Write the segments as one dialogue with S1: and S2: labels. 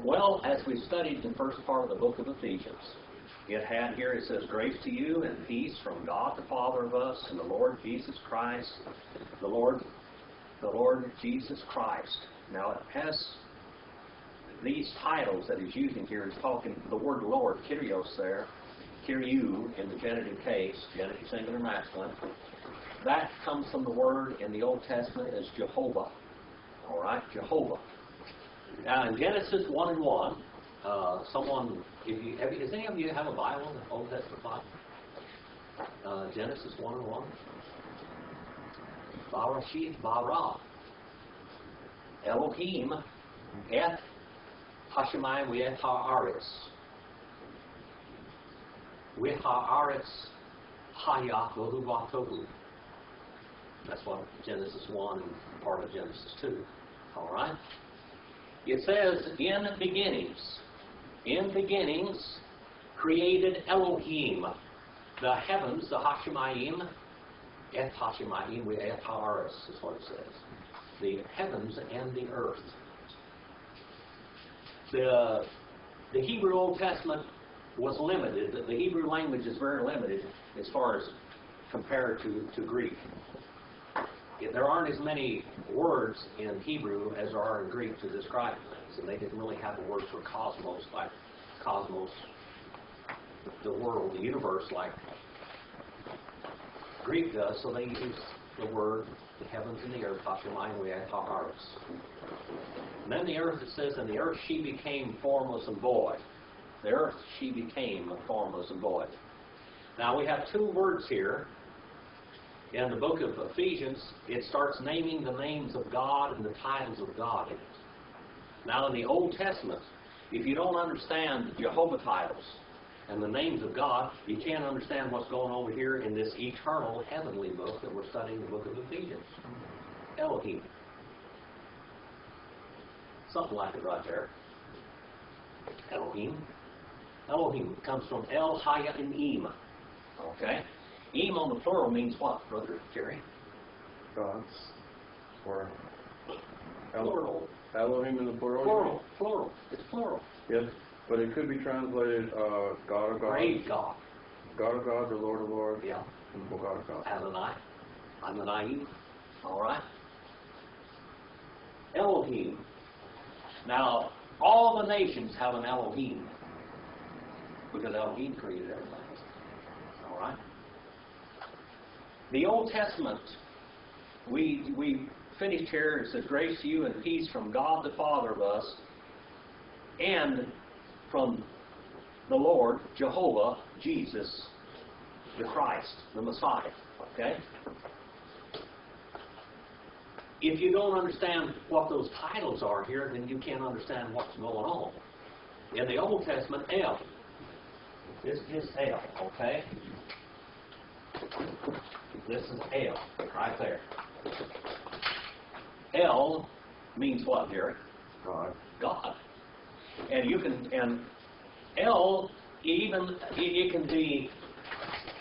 S1: Well, as we studied the first part of the book of Ephesians, it says, grace to you and peace from God the Father of us and the Lord Jesus Christ, the Lord Jesus Christ. Now it has these titles that he's using here. He's talking the word Lord, Kyrios there, Kyriou in the genitive case, genitive singular masculine. That comes from the word in the Old Testament as Jehovah. All right, Jehovah. Now in Genesis 1 and 1, does any of you have a Bible, an Old Testament Bible? Genesis 1 and 1. Barashit bara. Elohim et Hashemayim v'et ha'aretz. V'et ha'aretz haya tohu v'tohu. That's what Genesis 1 and part of Genesis 2. All right? It says, in beginnings, created Elohim, the heavens, the Hashemayim, et Hashemayim v'et ha'aretz, is what it says. The heavens and the earth. The Hebrew Old Testament was limited. The Hebrew language is very limited as far as compared to Greek. There aren't as many words in Hebrew as there are in Greek to describe things, and they didn't really have a word for cosmos, like cosmos, the world, the universe, like Greek does, so they use the word, the heavens and the earth, Hashemayim v'et ha'aretz. And then the earth, it says, and the earth she became formless and void. The earth she became formless and void. Now we have two words here. In the book of Ephesians, it starts naming the names of God and the titles of God in it. Now in the Old Testament, if you don't understand the Jehovah titles and the names of God, you can't understand what's going on over here in this eternal heavenly book that we're studying, the book of Ephesians. Elohim. Something like it right there. Elohim. Elohim comes from El Haya and Im. Okay? Im on the plural means what, Brother Jerry?
S2: Gods. Or
S1: plural.
S2: Elohim in the plural?
S1: Plural. It's plural.
S2: Yes, but it could be translated God of God.
S1: Great God.
S2: God of God, the Lord of Lords.
S1: Yeah.
S2: Or God of God.
S1: Adonai. All right. Elohim. Now, all the nations have an Elohim because Elohim created everything. All right. The Old Testament, we finished here. It says, grace to you and peace from God the Father of us and from the Lord, Jehovah, Jesus, the Christ, the Messiah. Okay? If you don't understand what those titles are here, then you can't understand what's going on. In the Old Testament, El. This is El, okay? This is El, right there. El means what, Jerry? God. And El, it can be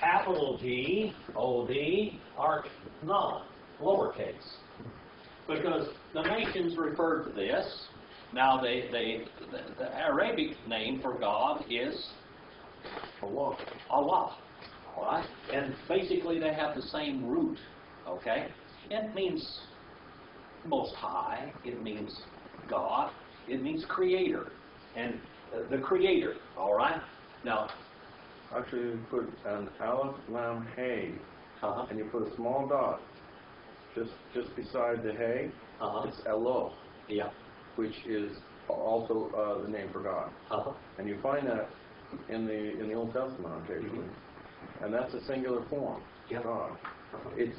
S1: capital G, O-D, or not, lowercase. Because the nations refer to this. Now, the Arabic name for God is Allah. Allah. All right? And basically they have the same root, okay? It means Most High. It means God. It means Creator. And the Creator, all right? Now,
S2: actually, you put an Aleph, Lam, Hey, and you put a small dot just beside the Hey. It's Elo,
S1: yeah,
S2: which is also the name for God. And you find that in the Old Testament occasionally. And that's a singular form, God. It's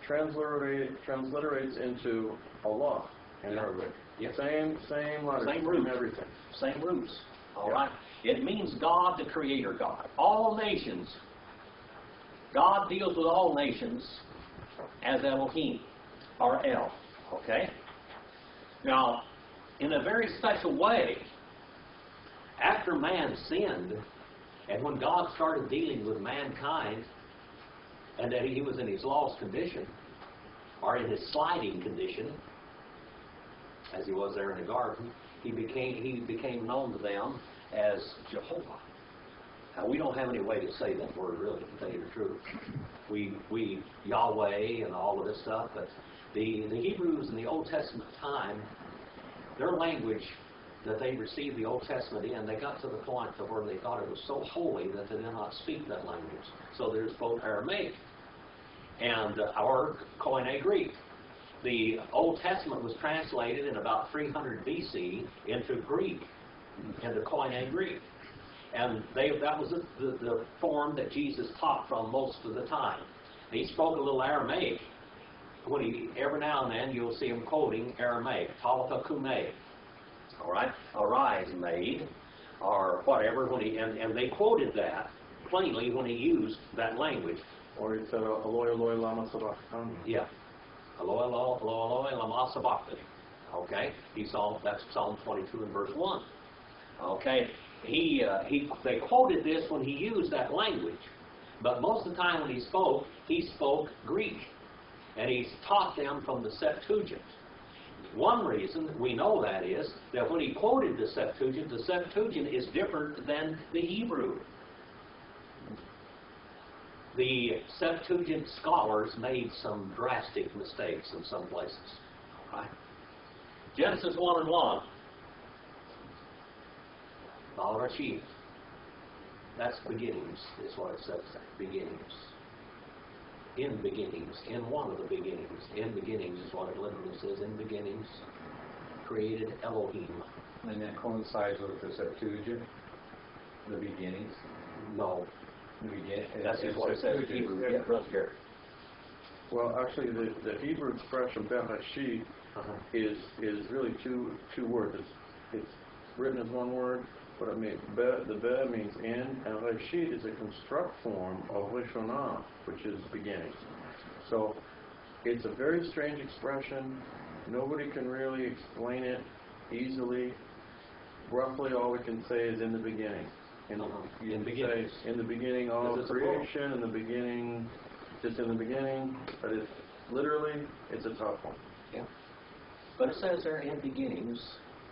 S2: transliterates into Allah in Arabic.
S1: Yeah.
S2: Same letters,
S1: same root,
S2: everything.
S1: Same roots. All right. It means God, the Creator God. All nations. God deals with all nations as Elohim, or El. Okay? Now, in a very special way, after man sinned, and when God started dealing with mankind, and that he was in his lost condition, or in his sliding condition, as he was there in the garden, he became known to them as Jehovah. Now, we don't have any way to say that word, really, to tell you the truth. We Yahweh and all of this stuff, but the Hebrews in the Old Testament time, their language that they received the Old Testament in, they got to the point of where they thought it was so holy that they did not speak that language. So there's both Aramaic and our Koine Greek. The Old Testament was translated in about 300 BC into Greek, into Koine Greek. And that was the form that Jesus taught from most of the time. He spoke a little Aramaic. Every now and then you'll see him quoting Aramaic, Talitha Kume. All right, arise, maid, or whatever. And they quoted that plainly when he used that language.
S2: Or he said, Eloi, Eloi, lama sabachthani.
S1: Yeah, Eloi, Eloi, Eloi, lama sabachthani. Okay, that's Psalm 22 and verse 1. Okay, they quoted this when he used that language, but most of the time when he spoke Greek, and he taught them from the Septuagint. One reason we know that is that when he quoted the Septuagint is different than the Hebrew. The Septuagint scholars made some drastic mistakes in some places. Right? Genesis 1 and 1. Al-Rashid. That's beginnings, is what it says. Beginnings. In beginnings. In one of the beginnings. In beginnings is what it literally says. In beginnings created Elohim.
S3: And that coincides with the Septuagint, the beginnings.
S1: No.
S3: The beginning.
S1: That's just what it says in Hebrew. Yeah, Brother Gary.
S2: Well, actually, the Hebrew expression Bereshit is really two words. It's written as one word, but it means the Be means in, and Reshit is a construct form of Rishonah, which is beginning. So it's a very strange expression. Nobody can really explain it easily. Roughly, all we can say is in the beginning. In the beginning of creation, in the beginning, just in the beginning, but it's literally, it's a tough one.
S1: Yeah. But it says there in beginnings,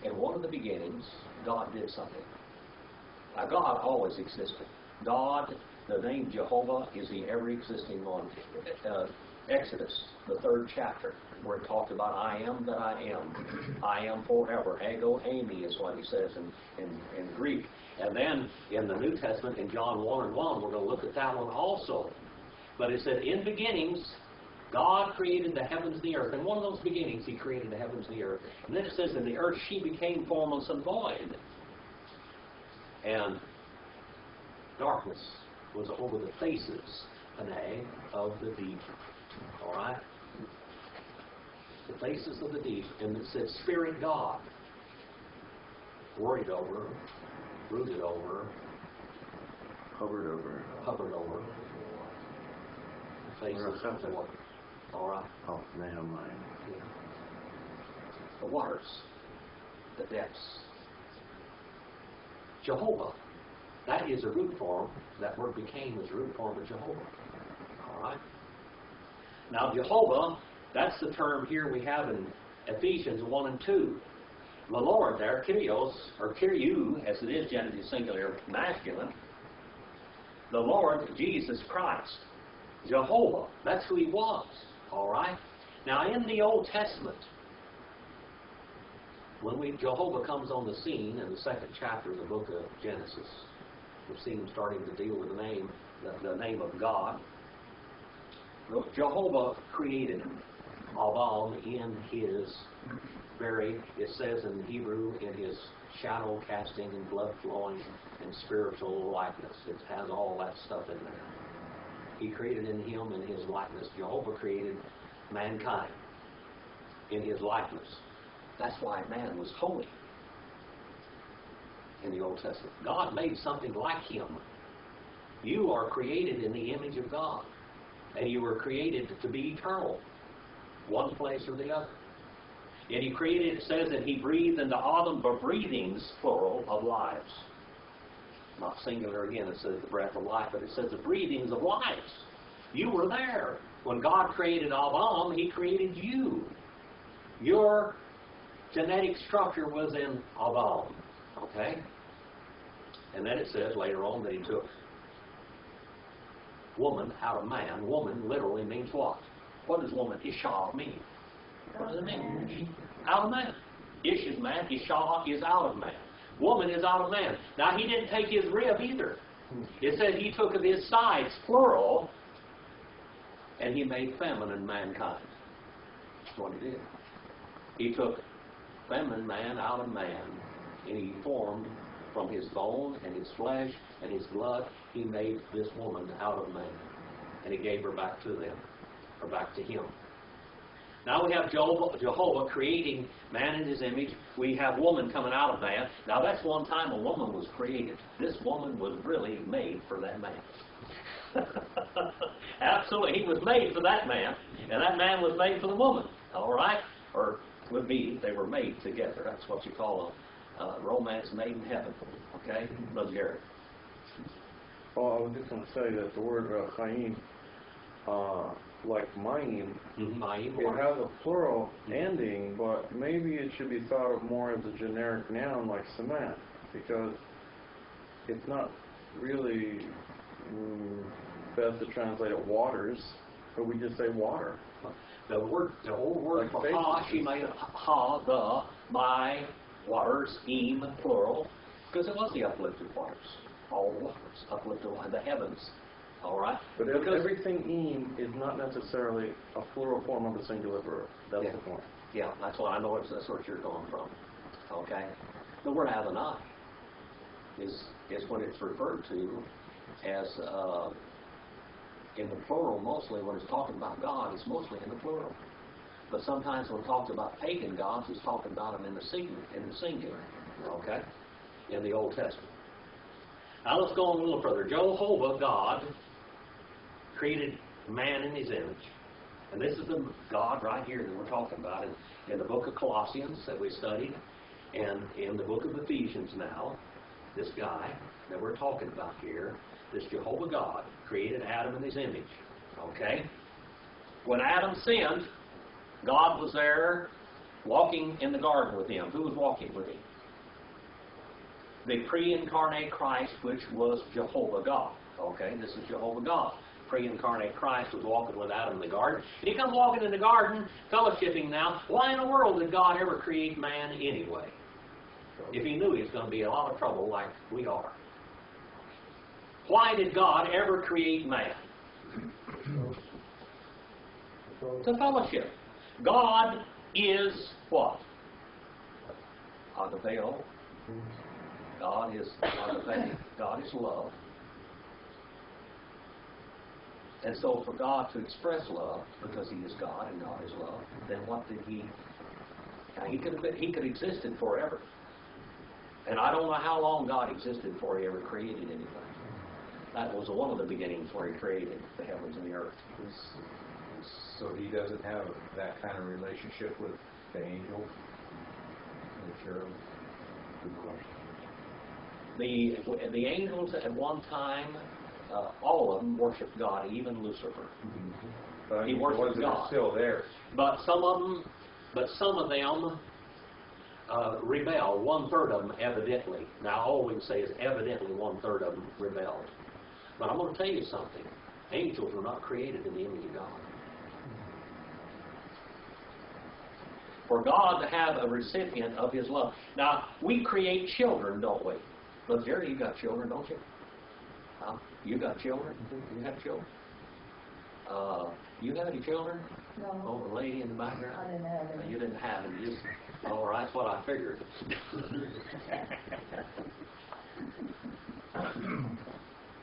S1: in one of the beginnings, God did something. Now, God always existed. God, the name Jehovah, is the ever-existing one. Exodus, the 3rd chapter, where it talked about I am that I am. I am forever. Ego eimi is what he says in Greek. And then in the New Testament, in John 1 and 1, we're going to look at that one also. But it said, in beginnings, God created the heavens and the earth. In one of those beginnings, he created the heavens and the earth. And then it says, in the earth she became formless and void. And darkness was over the faces, of the deep. All right? The faces of the deep. And it said, Spirit God, worried over, brooded over,
S2: Hovered over.
S1: The faces of the water. All right?
S2: Oh, man of mine.
S1: Yeah. The waters, the depths. Jehovah, that is a root form. That word became is a root form of Jehovah. All right? Now, Jehovah, that's the term here we have in Ephesians 1 and 2. The Lord there, Kyrios, or Kyriou, as it is genitive singular masculine, the Lord Jesus Christ, Jehovah, that's who he was. All right? Now, in the Old Testament, when Jehovah comes on the scene in the 2nd chapter of the book of Genesis, we've seen him starting to deal with the name of God. Jehovah created Avam in his it says in Hebrew, in his shadow casting and blood flowing and spiritual likeness. It has all that stuff in there. He created in him in his likeness. Jehovah created mankind in his likeness. That's why man was holy in the Old Testament. God made something like him. You are created in the image of God. And you were created to be eternal, one place or the other. And he created, it says that he breathed into Adam the breathings, plural, of lives. Not singular again, it says the breath of life, but it says the breathings of lives. You were there. When God created Adam, he created you. Your genetic structure was in Adam. Okay? And then it says later on that he took woman out of man. Woman literally means what? What does woman, Isha, mean? What does it mean? Out of man. Ish is man, Isha is out of man. Woman is out of man. Now, he didn't take his rib either. It said he took of his sides, plural, and he made feminine mankind. That's what he did. He took feminine man out of man, and he formed from his bone and his flesh and his blood, he made this woman out of man. And he gave her back to them, or back to him. Now we have Jehovah creating man in his image. We have woman coming out of man. Now that's one time a woman was created. This woman was really made for that man. Absolutely. He was made for that man, and that man was made for the woman. All right? Or would be, they were made together. That's what you call a romance made in heaven. Okay? Brother Gary.
S2: Well, I was just going to say that the word Chaim, like Mayim, it has a plural ending, but maybe it should be thought of more as a generic noun like cement, because it's not really best to translate it waters, but we just say water.
S1: The whole word for ha, she made ha, the, my, waters, im, plural, because it was the uplifted waters. All the waters, uplifted the heavens. All right?
S2: But everything im is not necessarily a plural form of a singular verb. That's the point.
S1: Yeah, that's what I know. That's what you're going from. Okay? The word Adonai is what it's referred to as in the plural mostly. When it's talking about God, it's mostly in the plural. But sometimes when it talks about pagan gods, it's talking about them in the singular. Okay? In the Old Testament. Now let's go on a little further. Jehovah, God, created man in his image. And this is the God right here that we're talking about in the book of Colossians that we studied, and in the book of Ephesians now. This guy that we're talking about here, this Jehovah God, created Adam in his image. Okay? When Adam sinned, God was there walking in the garden with him. Who was walking with him? The pre-incarnate Christ, which was Jehovah God. Okay, this is Jehovah God. Pre-incarnate Christ was walking with Adam in the garden. And he comes walking in the garden, fellowshipping now. Why in the world did God ever create man anyway? If he knew he was going to be in a lot of trouble like we are. Why did God ever create man? To fellowship. God is what? Agapeo. God is agape. God is love. And so for God to express love, because he is God and God is love, then what did he... Now he could have existed forever. And I don't know how long God existed before he ever created anything. That was one of the beginnings where he created the heavens and the earth.
S3: So he doesn't have that kind of relationship with the angels and the cherubim? Good question.
S1: The angels at one time, all of them worshiped God, even Lucifer.
S3: Mm-hmm.
S1: He worshipped God.
S3: Still there.
S1: But some of them rebelled. 1/3 of them evidently. Now all we can say is evidently 1/3 of them rebelled. But I'm going to tell you something. Angels were not created in the image of God. For God to have a recipient of his love. Now, we create children, don't we? Brother Jerry, you got children, don't you? You got children? You have children? You have any children?
S4: No.
S1: Oh, the lady in the background?
S4: I didn't have any.
S1: You didn't have any. You, all right, that's what I figured.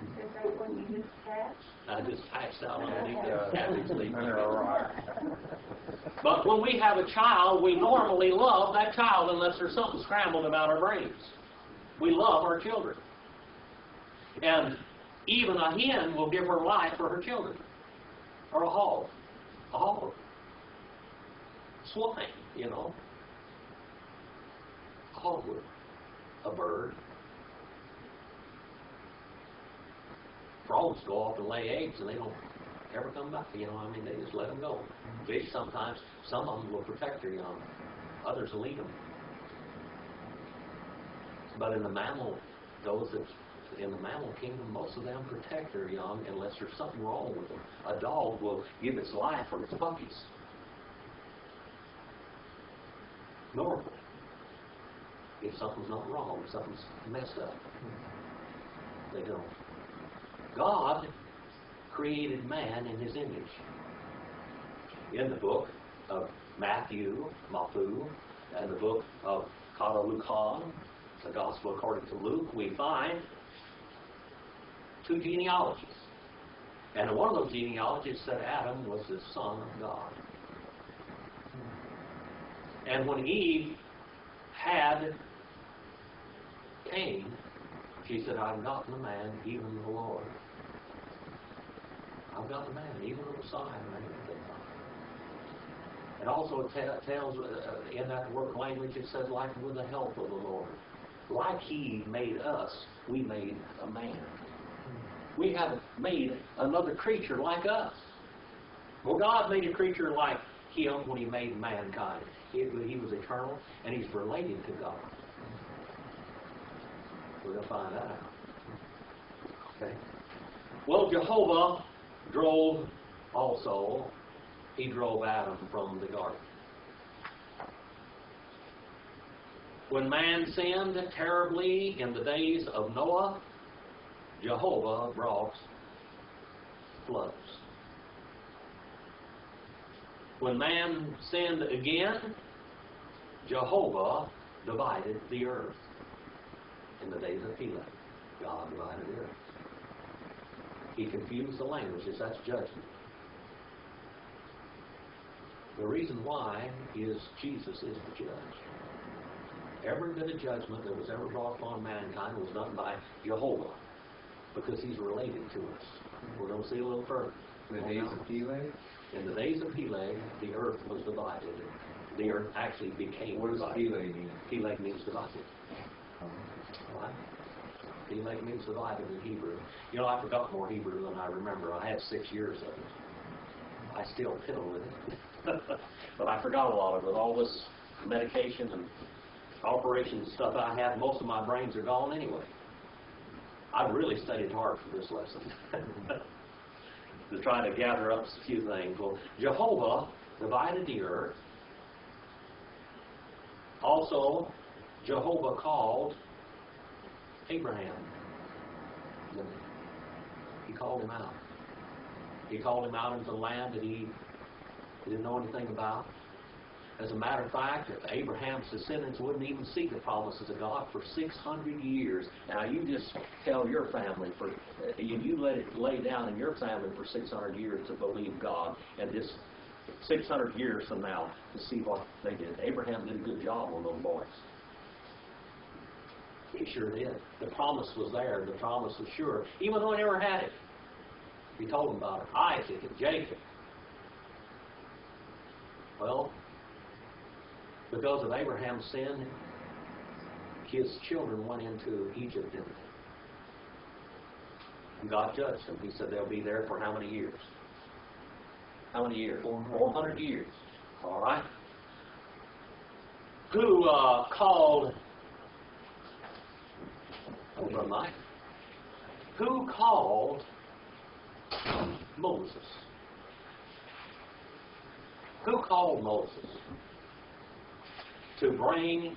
S4: Is that what you just hatched?
S1: I just hatched out underneath Kathy's leaf.
S3: Right.
S1: But when we have a child, we normally love that child unless there's something scrambled about our brains. We love our children. And even a hen will give her life for her children. Or a hog. A hog. Swine, you know. A hog would. A bird. Frogs go off and lay eggs and they don't ever come back. You know, I mean, they just let them go. Fish sometimes, some of them will protect their young. Others will eat them. But in the mammal, in the mammal kingdom, most of them protect their young unless there's something wrong with them. A dog will give its life for its puppies. Normally. If something's not wrong, if something's messed up. They don't. God created man in his image. In the book of Matthew, and the book of Lucan, the Gospel according to Luke, we find 2 genealogies. And in one of those genealogies said Adam was the son of God. And when Eve had Cain, she said, I've gotten the man, even the Lord. I've got the man, even the Messiah. It also tells in that word language, it says, like with the help of the Lord. Like he made us, we made a man. We have made another creature like us. Well, God made a creature like him when he made mankind. He was eternal, and he's related to God. We're going to find that out. Okay. Well, Jehovah drove Adam from the garden. When man sinned terribly in the days of Noah, Jehovah brought floods. When man sinned again, Jehovah divided the earth. In the days of Phillips, God divided the earth. He confused the languages. That's judgment. The reason why is Jesus is the judge. Every bit of judgment that was ever brought upon mankind was done by Jehovah, because he's related to us. We're going to see a little further.
S3: In the days of Peleg?
S1: In the days of Peleg, the earth was divided. The earth actually became
S3: What does
S1: divided.
S3: Peleg mean?
S1: Peleg means divided. Right? Peleg means divided in Hebrew. You know, I forgot more Hebrew than I remember. I had 6 years of it. I still fiddle with it. But I forgot a lot of it. All this medication and operations and stuff I had, most of my brains are gone anyway. I've really studied hard for this lesson to try to gather up a few things. Well, Jehovah divided the earth. Also, Jehovah called Abraham. He called him out. He called him out into the land that he didn't know anything about. As a matter of fact, Abraham's descendants wouldn't even seek the promises of God for 600 years. Now, you just tell your family, you let it lay down in your family for 600 years to believe God, and just 600 years from now to see what they did. Abraham did a good job on those boys. He sure did. The promise was there. The promise was sure. Even though he never had it. He told them about it. Isaac and Jacob. Well, because of Abraham's sin, his children went into Egypt, didn't they? And God judged them. He said they'll be there for how many years? How many years? 400 years. All right. Who called... Over Mike. Who called Moses? Who called Moses to bring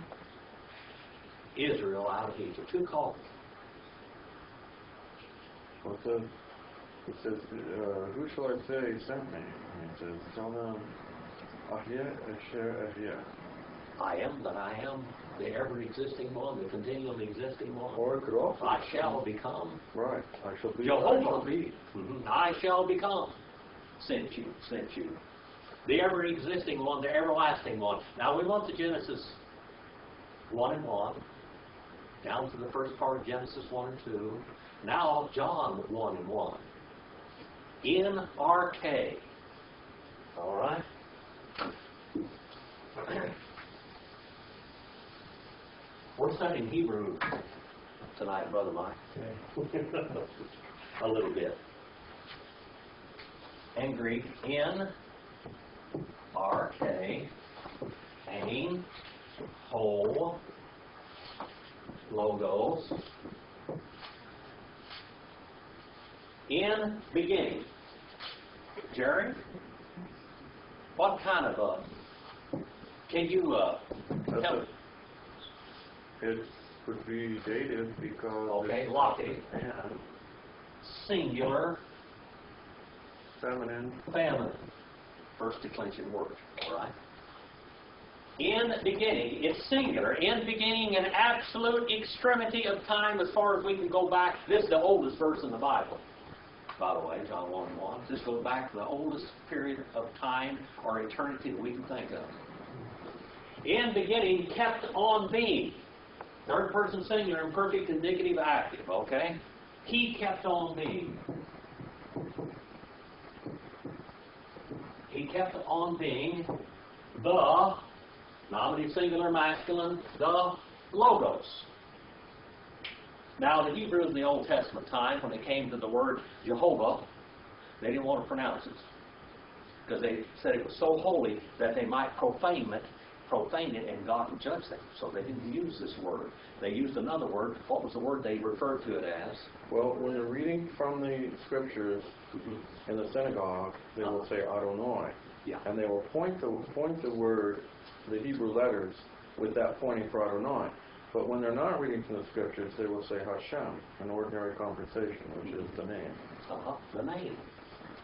S1: Israel out of Egypt? Who called him?
S2: Well, it says, who shall I say sent me? And it says, tell them, Ahya, Asher, Ahya.
S1: I am that I am, the ever-existing one, the continually existing one.
S2: Or it could also
S1: I shall become.
S2: Right. I shall be.
S1: Jehovah.
S2: I shall be.
S1: Mm-hmm. I shall become. Sent you. The ever-existing one, the everlasting one. Now we went to Genesis 1 and 1, down to the first part of Genesis 1 and 2. Now John 1 and 1. In RK. All right? We're studying Hebrew tonight, Brother Mike. Okay. A little bit. And Greek, N, R, K, ain, whole, logos, in beginning. Jerry, what kind of can you tell me?
S2: It would be dative because
S1: Okay, located.
S2: and
S1: Singular,
S2: feminine.
S1: feminine. First declension word, all right? In beginning, it's singular. In beginning, an absolute extremity of time as far as we can go back. This is the oldest verse in the Bible, by the way, John 1:1. This goes back to the oldest period of time or eternity that we can think of. In beginning, kept on being. Third person singular, imperfect, indicative, active, okay? He kept on being. He kept on being the nominative singular masculine, the Logos. Now, the Hebrews in the Old Testament time, when it came to the word Jehovah, they didn't want to pronounce it because they said it was so holy that they might profane it, and God would judge them. So they didn't use this word. They used another word. What was the word they referred to it as?
S2: Well, when they're reading from the scriptures in the synagogue, they will say Adonai,
S1: Yeah.
S2: and they will point the word, the Hebrew letters, with that pointing for Adonai. But when they're not reading from the scriptures, they will say Hashem, an ordinary conversation, which is the name.
S1: The name,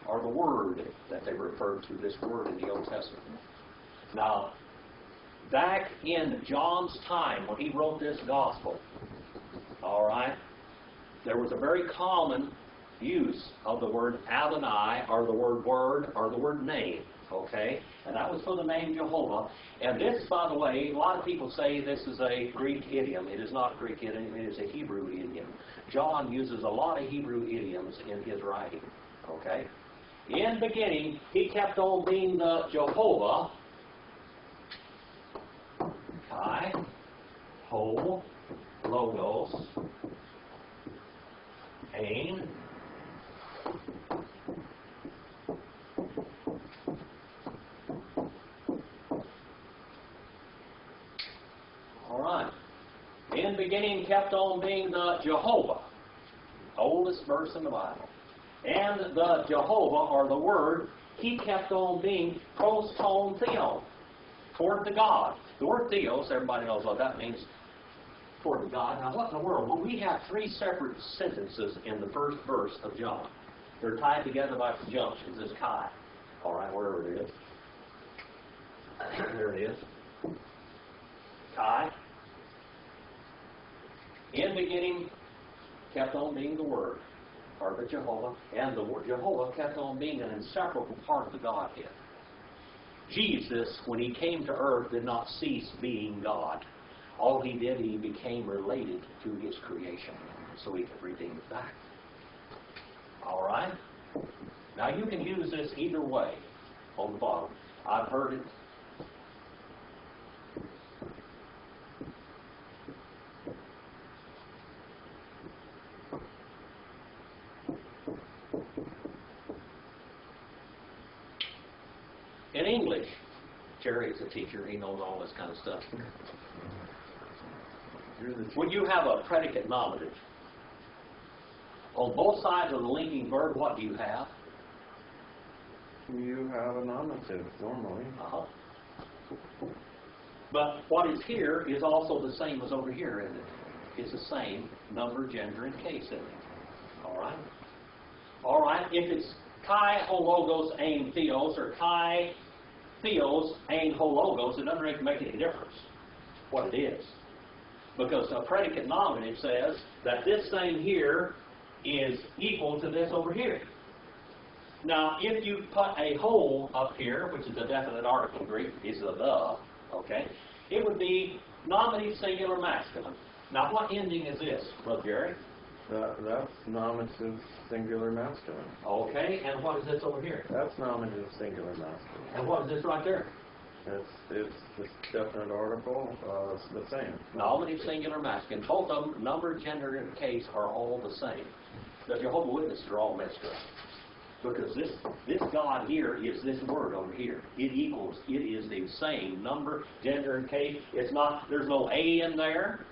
S1: or the word that they referred to, this word in the Old Testament. Now, back in John's time, when he wrote this gospel, all right, there was a very common use of the word Adonai, or the word or the word name, okay? And that was for the name Jehovah. And this, by the way, a lot of people say this is a Greek idiom. It is not a Greek idiom, it is a Hebrew idiom. John uses a lot of Hebrew idioms in his writing, okay? In beginning, he kept on being the Jehovah, Kai, Ho, Logos, Ain, all right. In beginning kept on being the Jehovah, oldest verse in the Bible. And the Jehovah, or the Word, he kept on being pros ton theon, toward the God. The word theos, everybody knows what that means, toward the God. Now, what in the world? Well, we have three separate sentences in the first verse of John. They're tied together by conjunctions. It's Kai. All right, wherever it is. There it is. Kai. In beginning, kept on being the Word, or the Jehovah, and the word Jehovah kept on being an inseparable part of the Godhead. Jesus, when he came to earth, did not cease being God. All he did, he became related to his creation so he could redeem it back. All right? Now, you can use this either way on the bottom. I've heard it. In English, Jerry is a teacher. He knows all this kind of stuff. When you have a predicate nominative, on both sides of the linking verb, what do you have?
S2: You have a nominative, normally.
S1: Uh-huh. But what is here is also the same as over here, isn't it? It's the same number, gender, and case, isn't it? All right? All right, if it's Kai Hologos Ain Theos, or Kai Theos Ain Hologos, it doesn't really make any difference what it is. Because a predicate nominative says that this thing here is equal to this over here. Now, if you put a whole up here, which is a definite article in Greek, is a the, okay, it would be nominative singular masculine. Now, what ending is this, Brother Jerry?
S2: That's nominative singular masculine.
S1: Okay, and what is this over here?
S2: That's nominative singular masculine.
S1: And what is this right there?
S2: It's the definite article, it's the same.
S1: Nominative singular masculine. Both of them, number, gender, and case, are all the same. The Jehovah's Witnesses are all mixed up. Because this God here is this word over here. It is the same number, gender, and case. It's not, there's no A in there.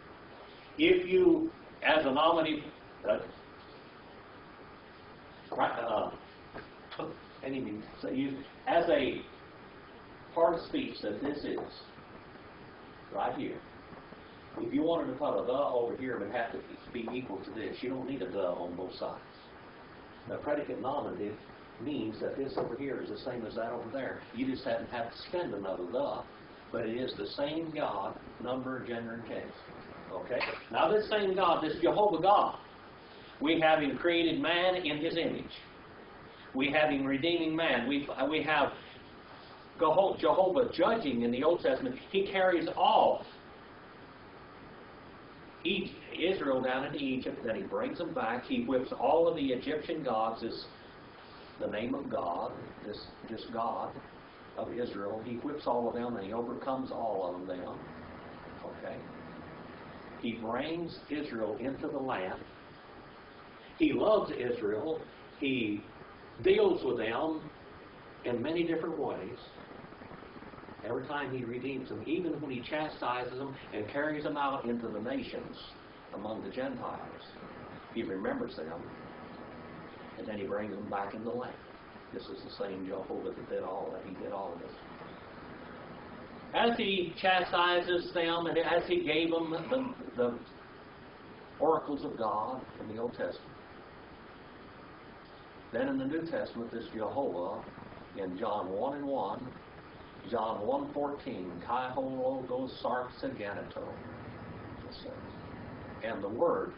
S1: If you, as a nominative, as a part of speech that this is, right here. If you wanted to put a the over here, it would have to be equal to this. You don't need a the on both sides. The predicate nominative means that this over here is the same as that over there. You just haven't had to spend another the, but it is the same God, number, gender, and case. Okay? Now this same God, this Jehovah God, we have Him created man in His image. We have Him redeeming man. We have Jehovah judging in the Old Testament. He carries all Israel down into Egypt, then He brings them back. He whips all of the Egyptian gods, the name of God, this God of Israel. He whips all of them and He overcomes all of them. Okay? He brings Israel into the land. He loves Israel. He deals with them in many different ways. Every time He redeems them, even when He chastises them and carries them out into the nations among the Gentiles, He remembers them, and then He brings them back in the land. This is the same Jehovah that did all that. He did all of this. As He chastises them, and as He gave them the oracles of God in the Old Testament, then in the New Testament, this Jehovah, in John 1:1, John 1:14, Kai ho logos sarx aganato. And the word,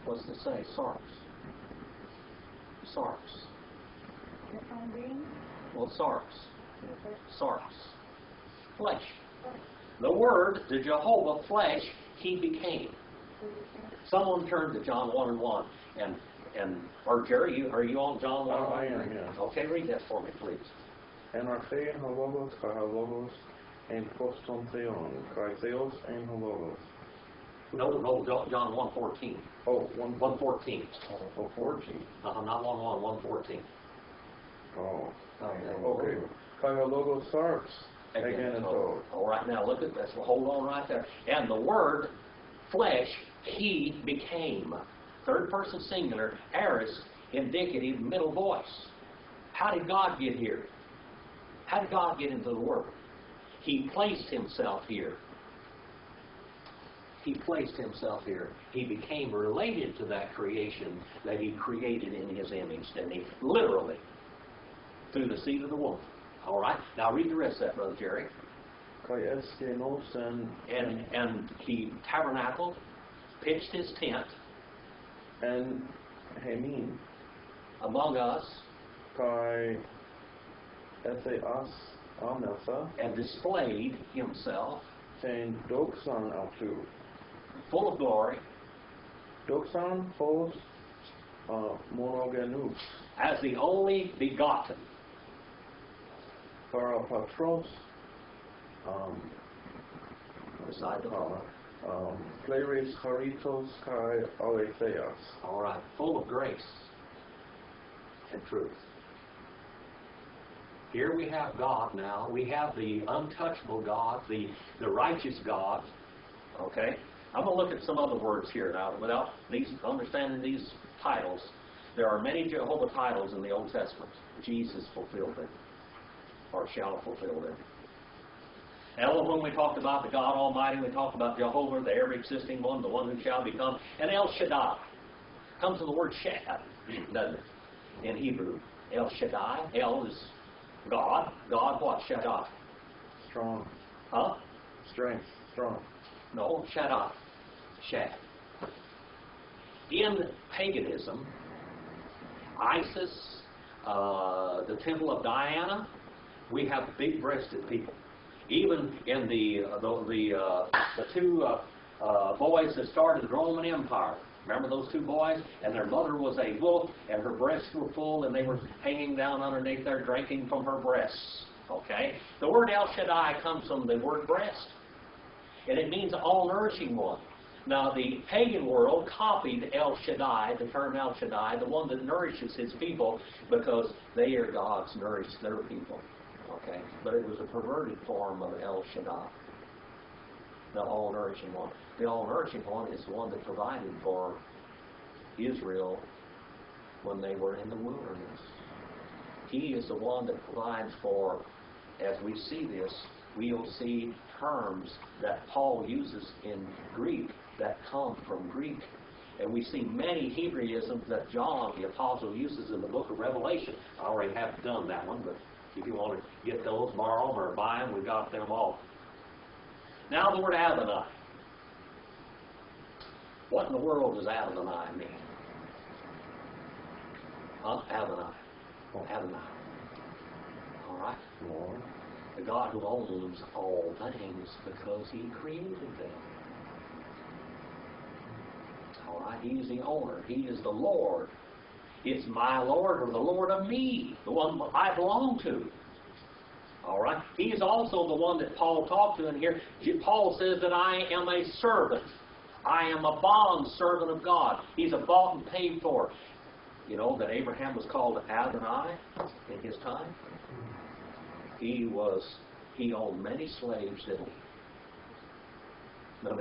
S1: what's to say? Sarx. Sarx. Well, sarx. Sarx. Flesh. The word, the Jehovah flesh, He became. Someone turn to John 1:1 or Jerry, are you on John 1:1?
S2: I am, yeah.
S1: Okay, read that for me, please.
S2: En archein hologos, kai hologos, en poston theon, kai theos en hologos.
S1: No, John 1:14.
S2: Oh,
S1: 1:14.
S2: Oh, 14.
S1: Not 1:1, 1:14.
S2: Oh, okay. Kai hologos sarx aganato.
S1: All right, now look at this. Well, hold on right there. And the word, flesh, He became. Third person singular, aorist, indicative, middle voice. How did God get here? How did God get into the world? He placed Himself here. He placed Himself here. He became related to that creation that He created in His image, didn't He? Literally. Through the seed of the woman. All right? Now read the rest of that, Brother Jerry. And He tabernacled, pitched His tent.
S2: And hemin.
S1: Among us.
S2: Kai etheas amnesa.
S1: And displayed Himself.
S2: Ten doxan autu.
S1: Full of glory.
S2: Doxan phos monogenous.
S1: As the only begotten.
S2: Parapatros.
S1: Beside the Father.
S2: Pleres charitos kai aletheas.
S1: All right. Full of grace and truth. Here we have God now. We have the untouchable God, the righteous God. Okay? I'm going to look at some other words here now. Without understanding these titles, there are many Jehovah titles in the Old Testament. Jesus fulfilled them, or shall fulfill them. Elohim, we talked about the God Almighty. We talked about Jehovah, the ever-existing one, the one who shall become. And El Shaddai. Comes from the word Shad, doesn't it? In Hebrew. El Shaddai. El is God. God what? Shaddai.
S2: Strong.
S1: Huh?
S2: Strength. Strong.
S1: No, Shaddai. Shad. In paganism, Isis, the temple of Diana, we have big-breasted people. Even in the two boys that started the Roman Empire. Remember those two boys? And their mother was a wolf, and her breasts were full, and they were hanging down underneath there, drinking from her breasts. Okay? The word El Shaddai comes from the word breast. And it means all-nourishing one. Now, the pagan world copied El Shaddai, the term El Shaddai, the one that nourishes his people, because they are gods, nourish their people. Okay? But it was a perverted form of El Shaddai, the all-nourishing one. The all-nourishing one is the one that provided for Israel when they were in the wilderness. He is the one that provides for, as we see this, we'll see terms that Paul uses in Greek that come from Greek. And we see many Hebraisms that John, the apostle, uses in the book of Revelation. I already have done that one, but if you want to get those, borrow them or buy them, we've got them all. Now the word Adonai. What in the world does Adonai mean? Huh? Adonai. Adonai. All right?
S2: Lord.
S1: The God who owns all things because He created them. All right? He's the owner. He is the Lord. It's my Lord or the Lord of me, the one I belong to. All right? He's also the one that Paul talked to in here. Paul says that I am a servant. I am a bond servant of God. He's a bought and paid for. You know that Abraham was called Adonai in his time? He owned many slaves, didn't he? When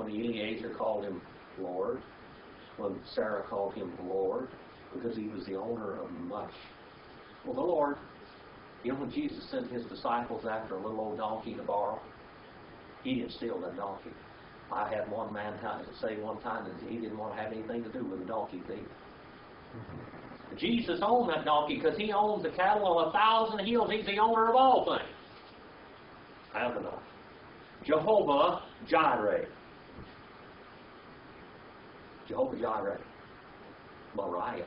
S1: Eliezer called him Lord, when Sarah called him Lord, because he was the owner of much. Well, the Lord, you know when Jesus sent his disciples after a little old donkey to borrow, he didn't steal that donkey. I had one man say one time that he didn't want to have anything to do with a donkey thief. Jesus owned that donkey because He owns the cattle on 1,000 hills. He's the owner of all things. Adonai. Jehovah Jireh. Jehovah Jireh. Moriah.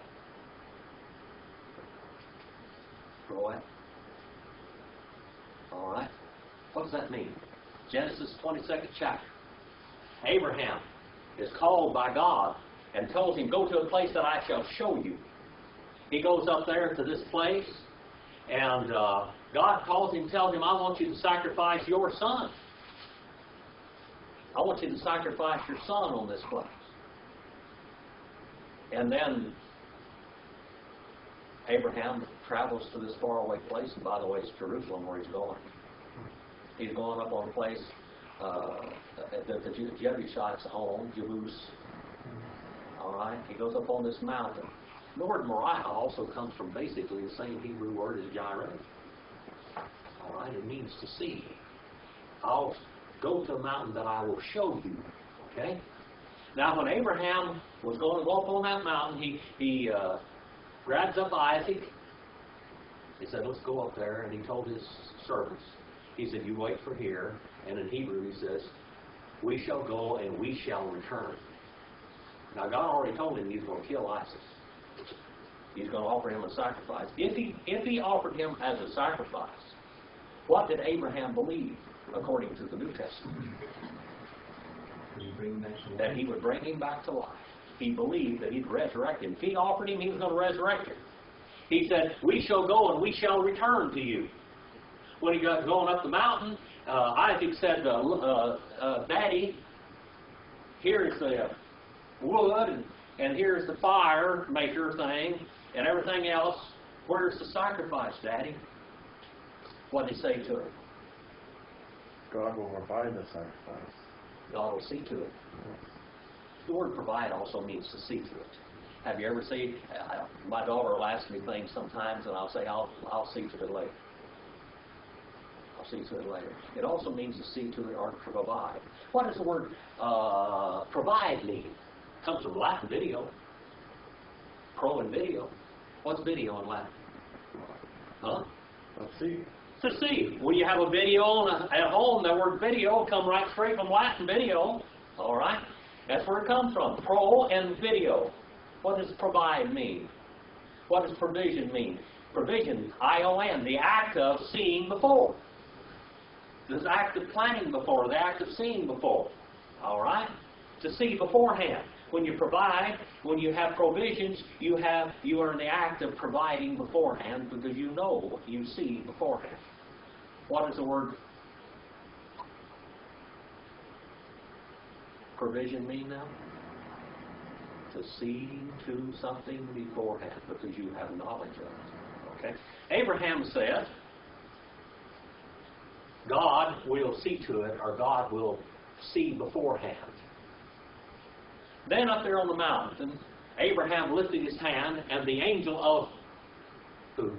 S1: Roy. All right. What does that mean? Genesis 22nd chapter. Abraham is called by God and tells him, go to a place that I shall show you. He goes up there to this place, and God calls him, tells him, I want you to sacrifice your son. I want you to sacrifice your son on this place. And then Abraham travels to this faraway place, and by the way, it's Jerusalem where he's going. He's going up on a place that the Jebusites own, Jebus. All right? He goes up on this mountain. The word Moriah also comes from basically the same Hebrew word as Jireh. All right? It means to see. I'll go to a mountain that I will show you. Okay? Now, when Abraham was going to go up on that mountain, he grabs up Isaac. He said, let's go up there. And he told his servants, he said, you wait for here. And in Hebrew he says, we shall go and we shall return. Now, God already told him he's going to kill Isaac. He's going to offer him a sacrifice. If he offered him as a sacrifice, what did Abraham believe according to the New Testament? That he would bring him back to life. He believed that he'd resurrect him. If he offered him, he was going to resurrect him. He said, we shall go and we shall return to you. When he got going up the mountain, Isaac said, Daddy, here's the wood, and here's the fire maker thing, and everything else. Where's the sacrifice, Daddy? What did he say to him?
S2: God will provide the sacrifice.
S1: God will see to it. The word provide also means to see to it. Have you ever seen, my daughter will ask me things sometimes, and I'll say, I'll see to it later. I'll see to it later. It also means to see to it or to provide. What does the word provide mean? It comes from Latin video. Pro and video. What's video in Latin? Huh?
S2: Let's see.
S1: To see. When you have a video at home, the word video come right straight from Latin video. All right? That's where it comes from. Pro and video. What does provide mean? What does provision mean? Provision, I-O-N, the act of seeing before. The act of planning before, the act of seeing before. All right? To see beforehand. When you provide, when you have provisions, you are in the act of providing beforehand because you know, you see beforehand. What is the word? provision mean now? To see to something beforehand because you have knowledge of it. Okay? Abraham said, God will see to it, or God will see beforehand. Then up there on the mountain, Abraham lifted his hand, and the angel of who?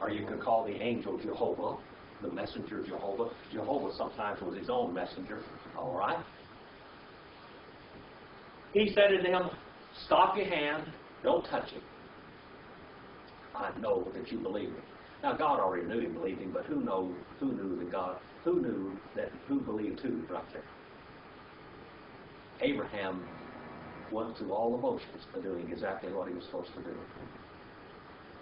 S1: Or you can call the angel Jehovah, the messenger Jehovah. Jehovah sometimes was his own messenger. All right? He said to them, stop your hand, don't touch him. I know that you believe me. Now God already knew he believed him, but who knew that who believed who right there? Abraham went through all the motions of doing exactly what he was supposed to do.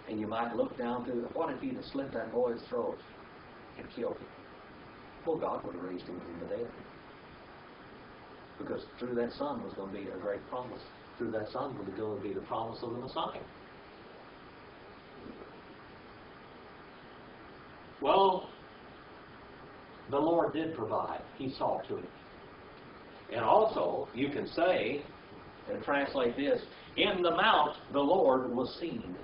S1: And you might look down to, what if he'd have slit that boy's throat and killed him? Well, God would have raised him from the dead. Because through that son was going to be a great promise. Through that son was going to be the promise of the Messiah. Well, the Lord did provide. He saw to it. And also, you can say, and translate this, in the mount the Lord was seen.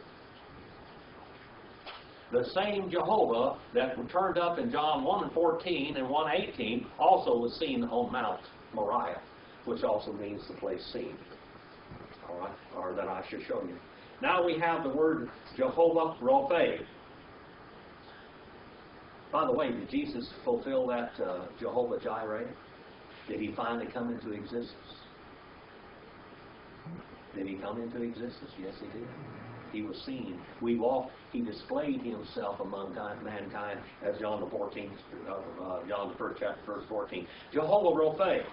S1: The same Jehovah that turned up in John 1:14 and 1:18 also was seen on Mount Moriah, which also means the place seen. All right, or that I should show you. Now we have the word Jehovah Rophe. By the way, did Jesus fulfill that Jehovah Jireh? Did he finally come into existence? Did he come into existence? Yes, he did. He was seen. He displayed himself among mankind, as John the 1st chapter, verse 14. Jehovah Rophe.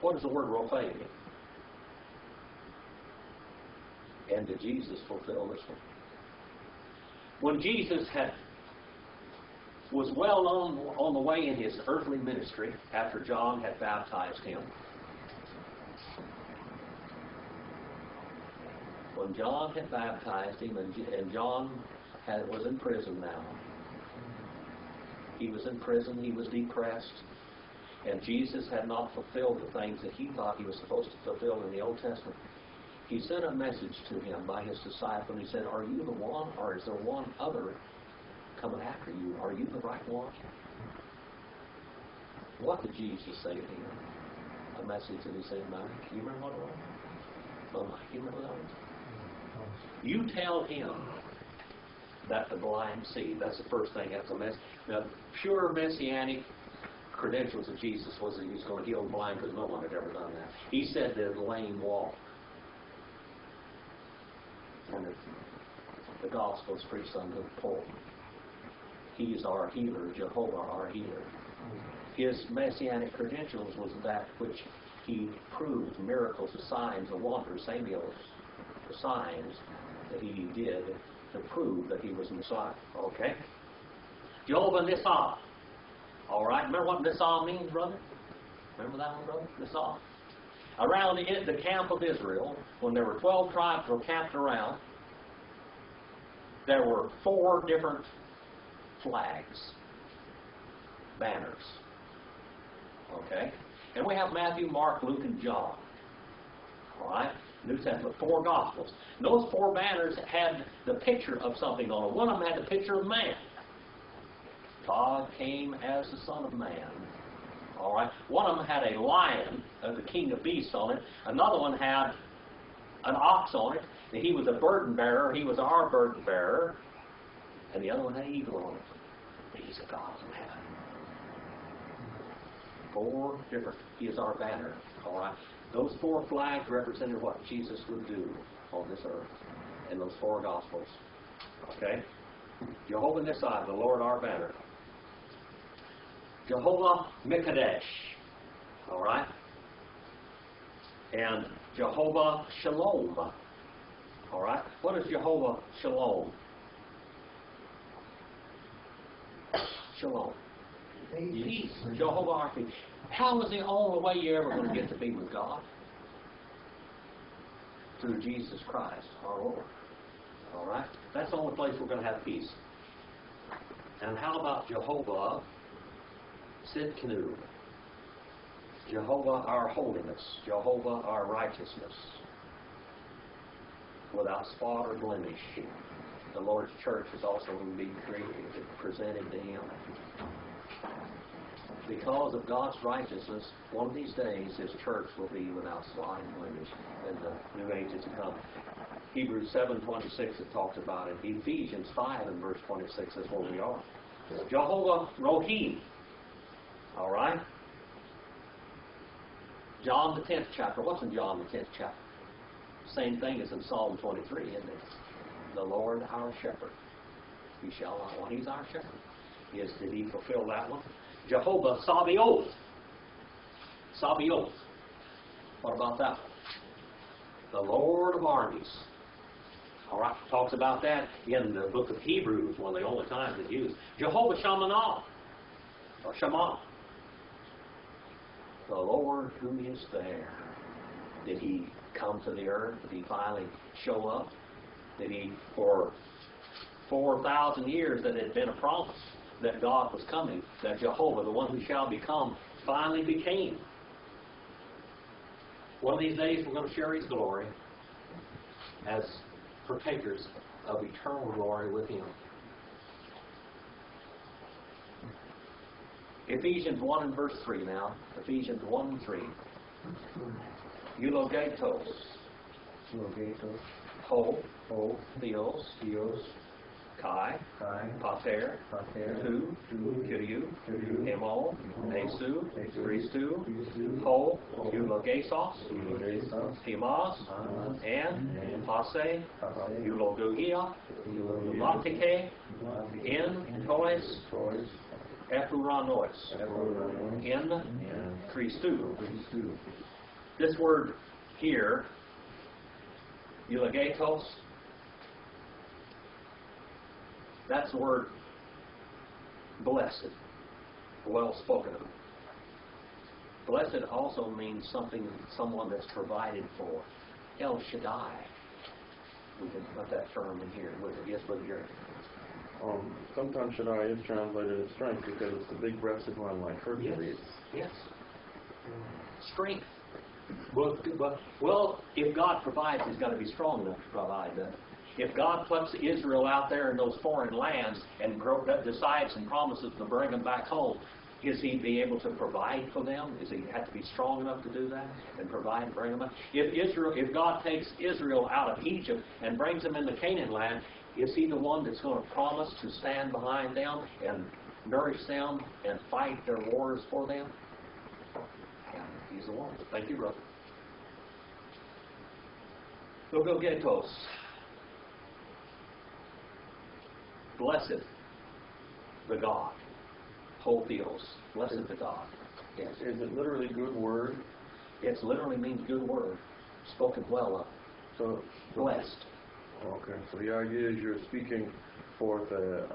S1: What does the word Rophe mean? And did Jesus fulfill this one? When Jesus was well on the way in his earthly ministry, after John had baptized him, when John had baptized him, and John was in prison now. He was in prison, he was depressed, and Jesus had not fulfilled the things that he thought he was supposed to fulfill in the Old Testament. He sent a message to him by his disciple, and he said, are you the one, or is there one other coming after you? Are you the right one? What did Jesus say to him? A message that he said, Mike, you remember what it was? Oh, Mike, you remember what it was? You tell him that the blind see. That's the first thing. That's a mess. Now, pure messianic credentials of Jesus was that he was going to heal the blind, because no one had ever done that. He said that the lame walk. And the gospel is preached unto the poor. He is our healer, Jehovah our healer. His messianic credentials was that which he proved, miracles, the signs, the wonders, samios, the signs that he did to prove that he was Messiah. Okay? Jehovah Nisah. All right? Remember what Nisah means, brother? Remember that one, brother? Nisah. Around the camp of Israel, when there were 12 tribes were camped around, there were 4 different flags, banners. Okay? And we have Matthew, Mark, Luke, and John. All right? New Testament, 4 Gospels. And those 4 banners had the picture of something on it. One of them had the picture of man. God came as the Son of Man. All right? One of them had a lion, the king of beasts on it. Another one had an ox on it. And he was a burden bearer. He was our burden bearer. And the other one had an eagle on it. He's a God from heaven. 4 different. He is our banner. All right? Those 4 flags represented what Jesus would do on this earth in those 4 Gospels. Okay? Jehovah Nissi, the Lord our banner. Jehovah Mikadesh. All right? And Jehovah Shalom. All right? What is Jehovah Shalom? Shalom. Peace. Jehovah our peace. How is the only way you're ever going to get to be with God? Through Jesus Christ, our Lord. All right? That's the only place we're going to have peace. And how about Jehovah Sidkenu? Jehovah our holiness, Jehovah our righteousness, without spot or blemish. The Lord's church is also going to be presented to Him. Because of God's righteousness, one of these days His church will be without spot and blemish in the new ages to come. Hebrews 7:26 it talks about it. Ephesians 5 and verse 26 is where we are. Jehovah Rohi. All right? John the 10th chapter. What's in John the 10th chapter? Same thing as in Psalm 23, isn't it? The Lord our shepherd. He shall not want. He's our shepherd. Did He fulfill that one? Jehovah Sabaoth. Sabaoth. What about that one? The Lord of armies. All right, talks about that in the book of Hebrews, one of the only times it's used. Jehovah Shammah, or Shammah. The Lord who is there. Did He come to the earth? Did He finally show up? Did He, for 4,000 years that it had been a promise that God was coming, that Jehovah, the one who shall become, finally became. One of these days we're going to share His glory as partakers of eternal glory with Him. Ephesians 1 and verse 3 now. Ephesians 1 and 3. Eulogetos.
S3: Eulogetos.
S1: Ho. Theos. Kai, Pater, Tu, Kyriou, Hemo, Nesu, Christou, Ho, Eulogesos, Timos, and Pase, Eulogia, Latike, in Tois, Epuranos, in Christou. This word here, Eulogetos, that's the word blessed, well spoken of. Blessed also means someone that's provided for. El Shaddai. We can put that term in here with it. Yes, with your.
S2: Sometimes Shaddai is translated as strength because it's the big-breasted one like Hercules.
S1: Yes. Strength. Well, if God provides, He's got to be strong enough to provide that. If God puts Israel out there in those foreign lands and decides and promises to bring them back home, is He be able to provide for them? Does He have to be strong enough to do that and provide and bring them back? If God takes Israel out of Egypt and brings them into Canaan land, is He the one that's going to promise to stand behind them and nourish them and fight their wars for them? Yeah, He's the one. Thank you, brother. Go get those. Blessed the God. Whole Theos. Blessed the God. Yes.
S2: Is it literally good word?
S1: It literally means good word. Spoken well of.
S2: So
S1: blessed.
S2: Okay. So the idea is you're speaking forth a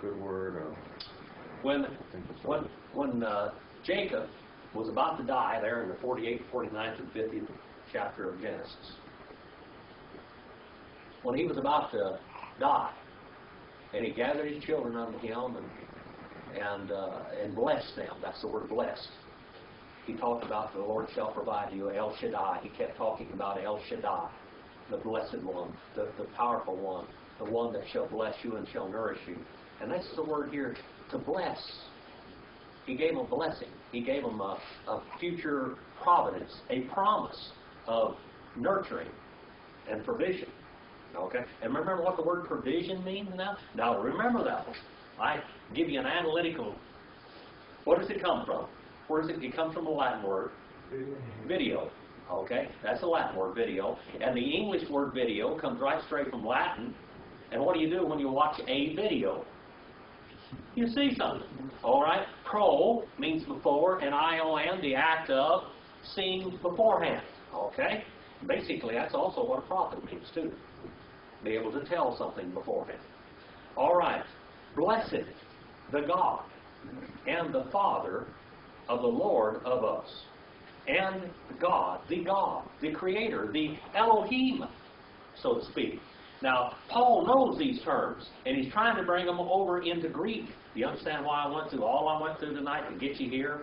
S2: good word.
S1: When Jacob was about to die there in the 48th, 49th, and 50th chapter of Genesis, when he was about to die, and he gathered his children unto him and blessed them. That's the word blessed. He talked about the Lord shall provide you, El Shaddai. He kept talking about El Shaddai, the blessed one, the powerful one, the one that shall bless you and shall nourish you. And that's the word here, to bless. He gave them a blessing. He gave them a future providence, a promise of nurturing and provision. Okay? And remember what the word provision means now? Now remember that one. I give you an analytical. What does it come from? Where does it? It comes from the Latin word video. Okay? That's the Latin word video. And the English word video comes right straight from Latin. And what do you do when you watch a video? You see something. All right? Pro means before, and ion, the act of seeing beforehand. Okay? Basically, that's also what a prophet means, too. Be able to tell something beforehand. All right. Blessed the God and the Father of the Lord of us. And God, the Creator, the Elohim, so to speak. Now, Paul knows these terms, and he's trying to bring them over into Greek. Do you understand why I went through all I went through tonight to get you here?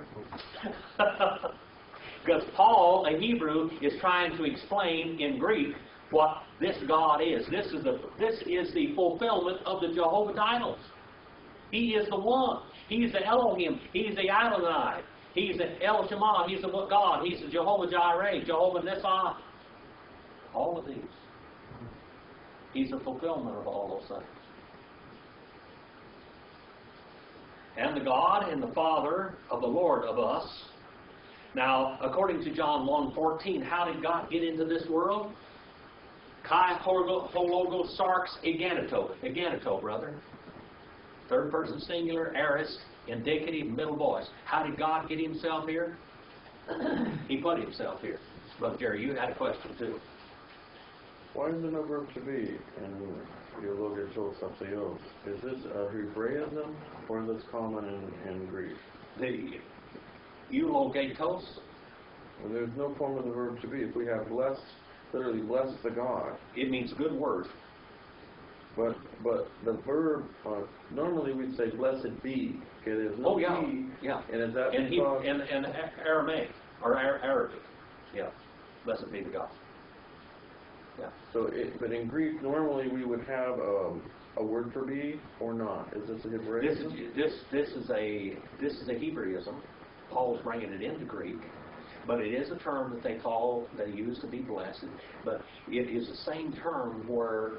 S1: Because Paul, a Hebrew, is trying to explain in Greek what this God is. This is the fulfillment of the Jehovah titles. He is the one. He's the Elohim. He's the Adonai. He's the El Shema. He's the God. He's the Jehovah Jireh, Jehovah Nissi. All of these. He's the fulfillment of all those things. And the God and the Father of the Lord of us. Now, according to John 1:14, how did God get into this world? Kai hologo sarx eganeto. Eganeto, brother. Third person singular, aorist, indicative, middle voice. How did God get himself here? He put himself here. Brother Jerry, you had a question too.
S2: Why is there no verb to be in Theologia told something else? Is this a Hebraism or is this common in Greek?
S1: The eulogatos.
S2: Well, there's no form of the verb to be. If we have blessed, literally bless the God.
S1: It means good word.
S2: But the verb, normally we'd say blessed be. Okay, there's no be.
S1: Yeah.
S2: And is that
S1: And
S2: because...
S1: and Aramaic, or Arabic. Yeah. Blessed be the God. Yeah.
S2: So, but in Greek, normally we would have a word for be or not. Is this a Hebraism?
S1: This is a Hebraism. Paul's bringing it into Greek, but it is a term that they use to be blessed. But it is the same term where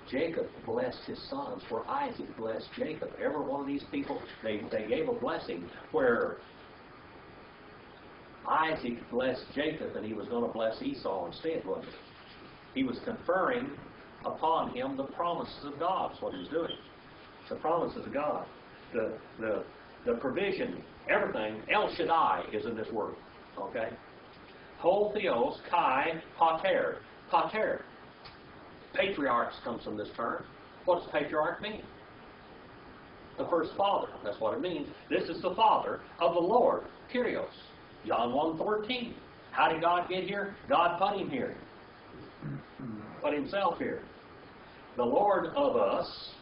S1: Jacob blessed his sons, where Isaac blessed Jacob. Every one of these people, they gave a blessing where Isaac blessed Jacob, and he was going to bless Esau instead, wasn't he? He was conferring upon him the promises of God. That's what he was doing. The promises of God. The provision, everything, El Shaddai is in this word. Okay? Ho theos, kai, pater. Pater. Patriarchs comes from this term. What does patriarch mean? The first father. That's what it means. This is the father of the Lord, Kyrios. John 1:14. How did God get here? God put him here. Put himself here. The Lord of us,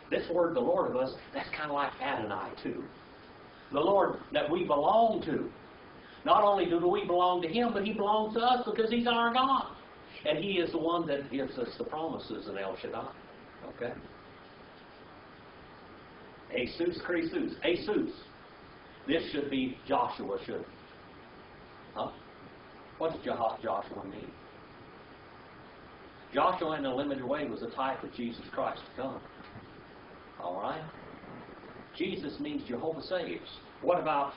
S1: this word, the Lord of us, that's kind of like Adonai too. The Lord that we belong to. Not only do we belong to him, but he belongs to us because he's our God. And he is the one that gives us the promises in El Shaddai. Okay? Jesus Christus. Jesus. This should be Joshua, shouldn't it? Huh? What does Joshua mean? Joshua, in a limited way, was a type of Jesus Christ to come. All right? Jesus means Jehovah saves. What about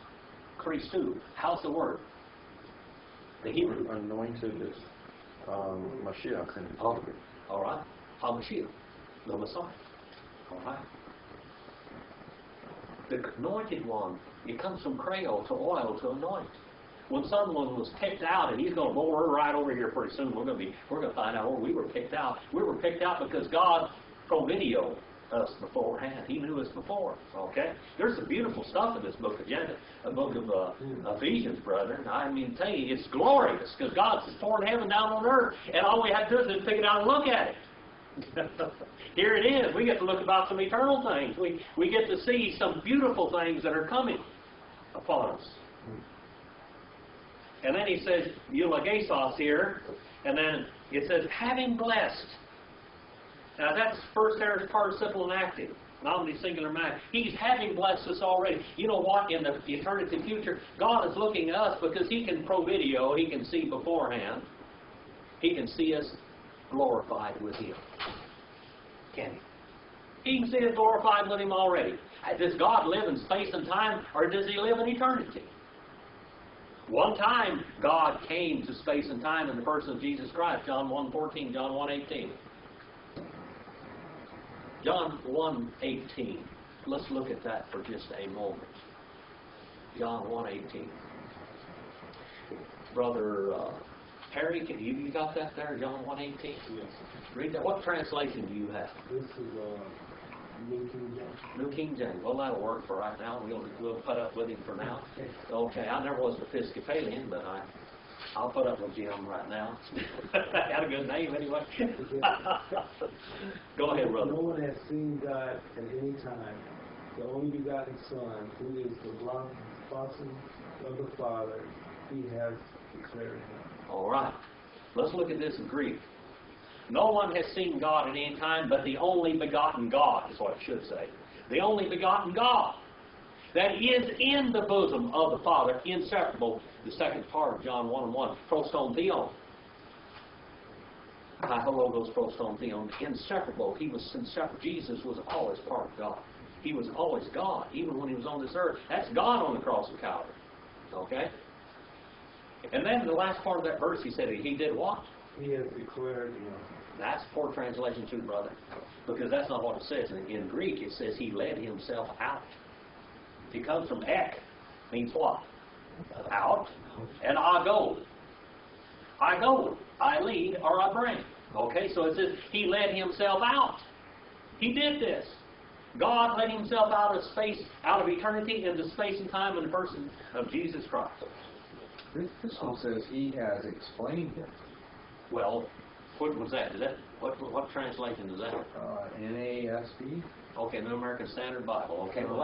S1: Christu? How's the word? The Hebrew.
S2: Anointed is Mashiach.
S1: All right. HaMashiach, the Messiah. All right. The anointed one, it comes from Creole, to oil, to anoint. When someone was picked out, and he's going to go, we're right over here pretty soon. We're going to find out where we were picked out. We were picked out because God provideoed us beforehand. He knew us before. Okay, there's some beautiful stuff in this book of Ephesians, brethren. I mean, tell you, it's glorious because God's pouring heaven down on earth, and all we have to do is pick it out and look at it. Here it is. We get to look about some eternal things. We get to see some beautiful things that are coming upon us. And then he says, eulogesos here, and then it says, having blessed. Now that's first aorist participle and active, nominally singular man. He's having blessed us already. You know what? In the eternity future, God is looking at us because he can provideo, he can see beforehand. He can see us glorified with him. Can he? He can see us glorified with him already. Does God live in space and time, or does he live in eternity? One time, God came to space and time in the person of Jesus Christ, John 1:14, John 1:18. John 1:18. Let's look at that for just a moment. John 1:18. Brother Harry, you got that there, John 1:18?
S5: Yes.
S1: Read that. What translation do you have?
S5: This is New King James.
S1: New King James. Well, that'll work for right now. We'll put up with him for now. Okay, I never was Episcopalian, but I'll put up with Jim right now. Got a good name anyway. Go ahead, brother.
S5: No one has seen God at any time. The only begotten Son, who is the blossom of the Father, he has declared him.
S1: All right. Let's look at this in Greek. No one has seen God at any time, but the only begotten God, is what it should say. The only begotten God that is in the bosom of the Father, inseparable. The second part of John 1:1, proston theon. Logos proston theon, inseparable. He was inseparable. Jesus was always part of God. He was always God, even when he was on this earth. That's God on the cross of Calvary. Okay? And then the last part of that verse, he said, he did what?
S5: He has declared him.
S1: That's poor translation too, brother. Because that's not what it says. In Greek, it says he led himself out. It comes from ek. Means what? Out. And I go. I go. I lead or I bring. Okay, so it says he led himself out. He did this. God led himself out of space, out of eternity into space and time in the person of Jesus Christ.
S3: This one says he has explained it.
S1: Well, what was that? Is that what translation is that?
S3: NASB?
S1: Okay, New American Standard Bible. Okay, well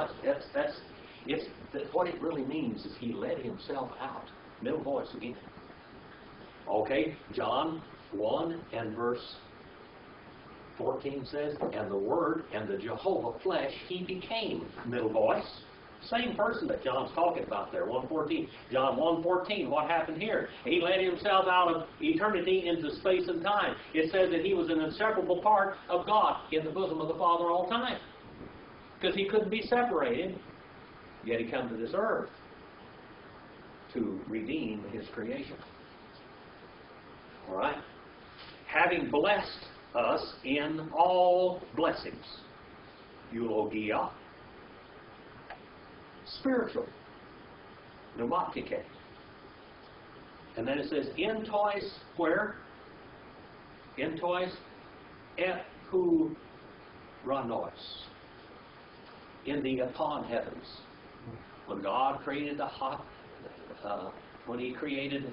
S1: what it really means is he led himself out. Middle voice again. Okay, John 1 and verse 14 says, and the Word and the Jehovah flesh he became. Middle voice. Same person that John's talking about there, 1:14. John 1:14, what happened here? He led himself out of eternity into space and time. It says that he was an inseparable part of God in the bosom of the Father all time. Because he couldn't be separated, yet he came to this earth to redeem his creation. All right? Having blessed us in all blessings. Eulogia. Spiritual. Pneumatike. And then it says, entois, where? Entois et hu ranois. In the upon heavens. When God created when he created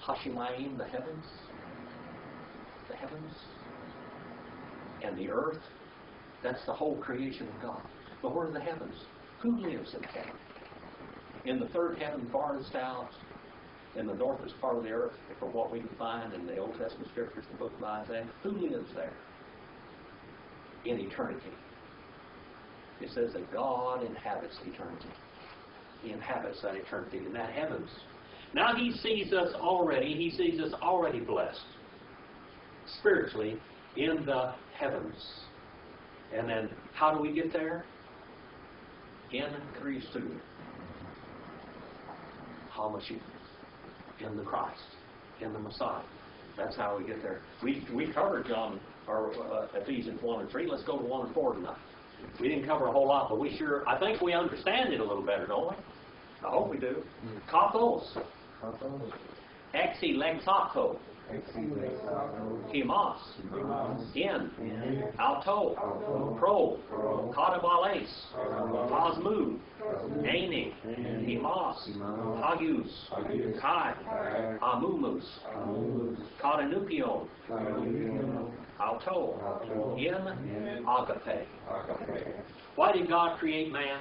S1: Hashemayim, the heavens, and the earth, that's the whole creation of God. But where are the heavens? Who lives in heaven? In the third heaven farthest out, in the northest part of the earth, from what we can find in the Old Testament scriptures, the book of Isaiah, who lives there? In eternity. It says that God inhabits eternity. He inhabits that eternity in that heavens. Now he sees us already blessed. Spiritually, in the heavens. And then, how do we get there? In Christ. Hamashiach. In the Christ. In the Messiah. That's how we get there. We covered Ephesians 1 and 3. Let's go to 1 and 4 tonight. We didn't cover a whole lot, but I think we understand it a little better, don't we? I hope we do. Kathos. Exilexato. Himas. In. Auto. Pro. Katabales. Plasmu. Aini. Himas. Hagus. Kai. Amumus. Katanupion. Auto. In. Agape. Why did God create man?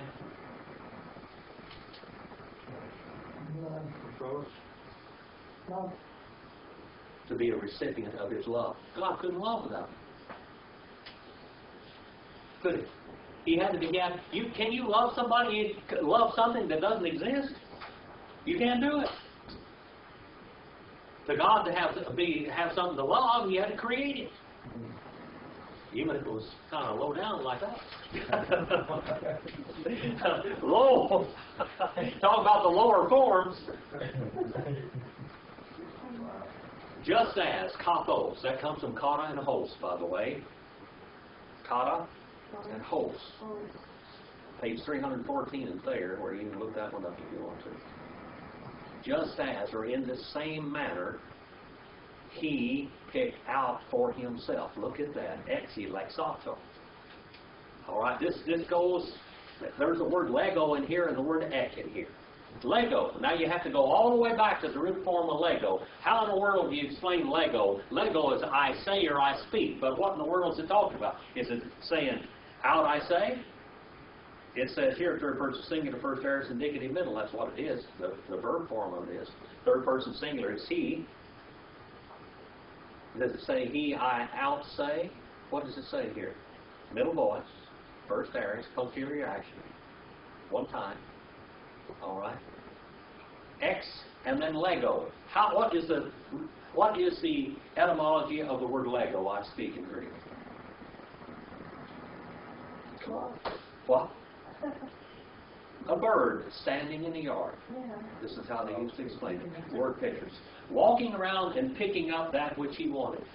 S1: To be a recipient of his love. God couldn't love without him. Could he? He had to beget. Can you love somebody, love something that doesn't exist? You can't do it. To God to have something to love, he had to create it. Even if it was kind of low down like that. Low. Talk about the lower forms. Just as kathos, that comes from kata and hos, by the way. Kata and hos. Page 314 is there, where you can look that one up if you want to. Just as, or in the same manner, he picked out for himself. Look at that. Exilexato. All right, this goes, there's the word lego in here and the word ek in here. Lego. Now you have to go all the way back to the root form of Lego. How in the world do you explain Lego? Lego is I say or I speak. But what in the world is it talking about? Is it saying out I say? It says here, third person singular, first aorist, indicative, middle. That's what it is. The verb form of it is. Third person singular is he. Does it say he, I, out, say? What does it say here? Middle voice, first aorist, posterior action. One time. All right. X and then Lego. What is the etymology of the word Lego? I speak in Greek. What? A bird standing in a yard.
S4: Yeah.
S1: This is how they used to explain it. Word pictures. Walking around and picking up that which he wanted.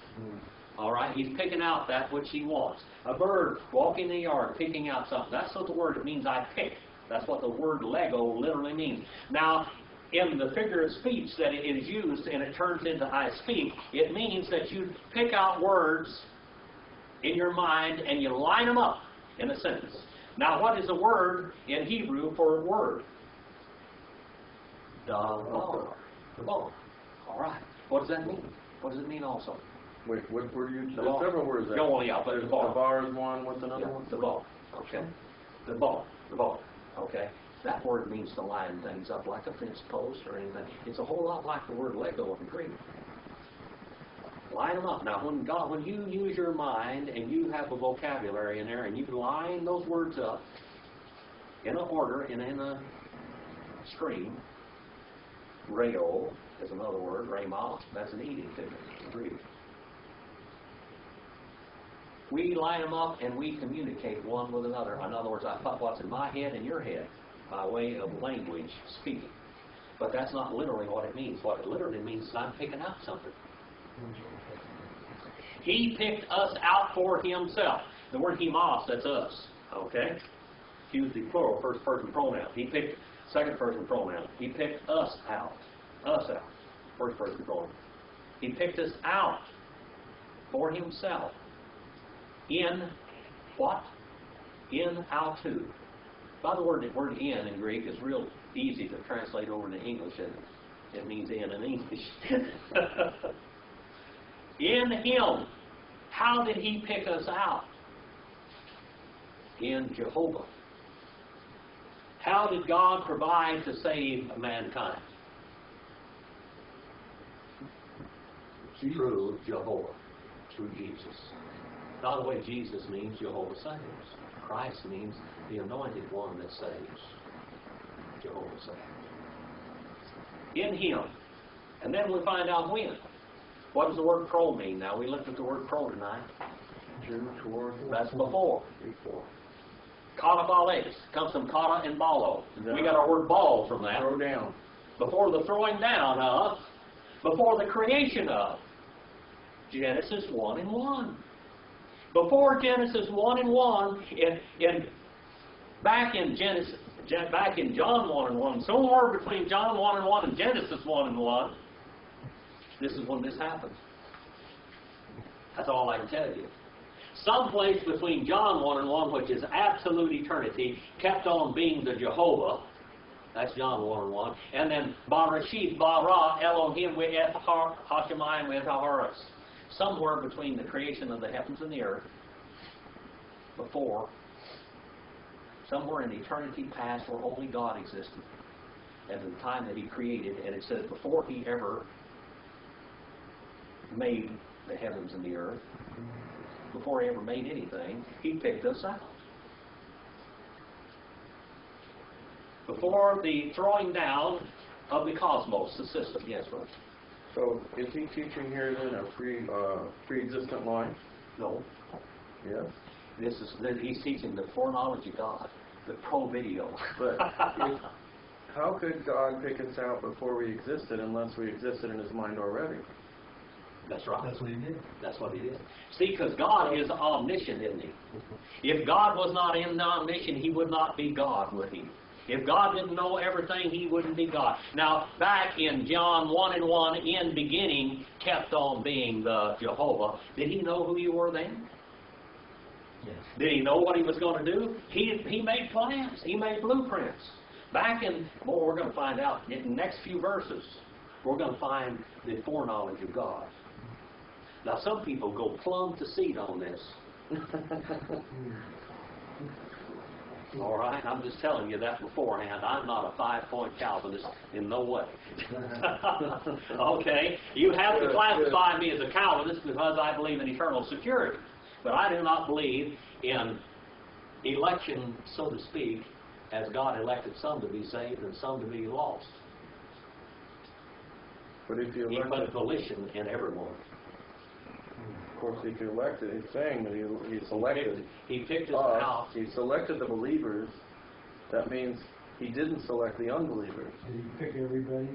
S1: All right? He's picking out that which he wants. A bird walking in the yard, picking out something. That's what the word, it means I pick. That's what the word Lego literally means. Now, in the figure of speech that it is used and it turns into I speak, it means that you pick out words in your mind and you line them up in a sentence. Now, what is a word in Hebrew for a word? Davar. Davar. All right. What does that mean? What does it mean also?
S2: Wait, what word do you? There's
S1: Davar.
S2: several words there.
S1: Go on, yeah, but
S2: The
S1: davar.
S2: bar is one. What's another
S1: Yeah,
S2: one?
S1: davar. Okay. Davar. Davar. Okay. That word means to line things up like a fence post or anything. It's a whole lot like the word Lego in Greek. Line them up. Now, when you use your mind and you have a vocabulary in there and you line those words up in an order and in a stream, reo is another word, rema, that's an eating figure in Greek. We line them up and we communicate one with another. In other words, I put what's in my head and your head by way of language speaking. But that's not literally what it means. What it literally means is I'm picking out something. He picked us out for himself. The word hemos, that's us. Okay? Use the plural, first person pronoun. He picked second person pronoun. He picked us out. Us out. First person pronoun. He picked us out for himself. In what? In autou. By the word in Greek is real easy to translate over into English, and it means in English. In him. How did he pick us out? In Jehovah. How did God provide to save mankind? Through Jehovah. Through Jesus. By the way, Jesus means Jehovah saves. Christ means the anointed one that saves. Jehovah saves. In him. And then we find out when. What does the word pro mean? Now, we looked at the word pro tonight. That's before. Kata bales comes from kata and balo. We got our word ball from that.
S2: Throw down.
S1: Before the throwing down of, before the creation of. Genesis 1 and 1. Before Genesis 1 and 1, back in John 1 and 1, somewhere between John 1 and 1 and Genesis 1 and 1, this is when this happens. That's all I can tell you. Someplace between John 1 and 1, which is absolute eternity, kept on being the Jehovah. That's John 1 and 1. And then Barashith, Bara, Elohim, Ve'et Hashemayim, Ve'et Haharas. Somewhere between the creation of the heavens and the earth, before, somewhere in eternity past where only God existed, at the time that he created, and it says before he ever made the heavens and the earth, before he ever made anything, he picked us out. Before the throwing down of the cosmos, the system. Yes, brother.
S2: So, is he teaching here then a pre-existent life?
S1: No.
S2: Yes.
S1: He's teaching the foreknowledge of God, the pro-video.
S2: But how could God pick us out before we existed unless we existed in his mind already?
S1: That's right.
S5: That's what he did.
S1: That's what he did. See, because God is omniscient, isn't he? If God was not omniscient, he would not be God, would he? If God didn't know everything, he wouldn't be God. Now, back in John 1 and 1, in beginning, kept on being the Jehovah. Did he know who you were then?
S5: Yes.
S1: Did he know what he was going to do? He made plans. He made blueprints. Back in, well, we're going to find out in the next few verses, we're going to find the foreknowledge of God. Now, some people go plumb to seed on this. All right? I'm just telling you that beforehand. I'm not a 5-point Calvinist in no way. Okay? You have to classify me as a Calvinist because I believe in eternal security. But I do not believe in election, so to speak, as God elected some to be saved and some to be lost.
S2: But if you
S1: He
S2: elect,
S1: put volition in everyone.
S2: of course, if you elected, he's saying that he selected
S1: He picked us
S2: us.
S1: out.
S2: He selected the believers. That means he didn't select the unbelievers.
S5: Did he pick everybody?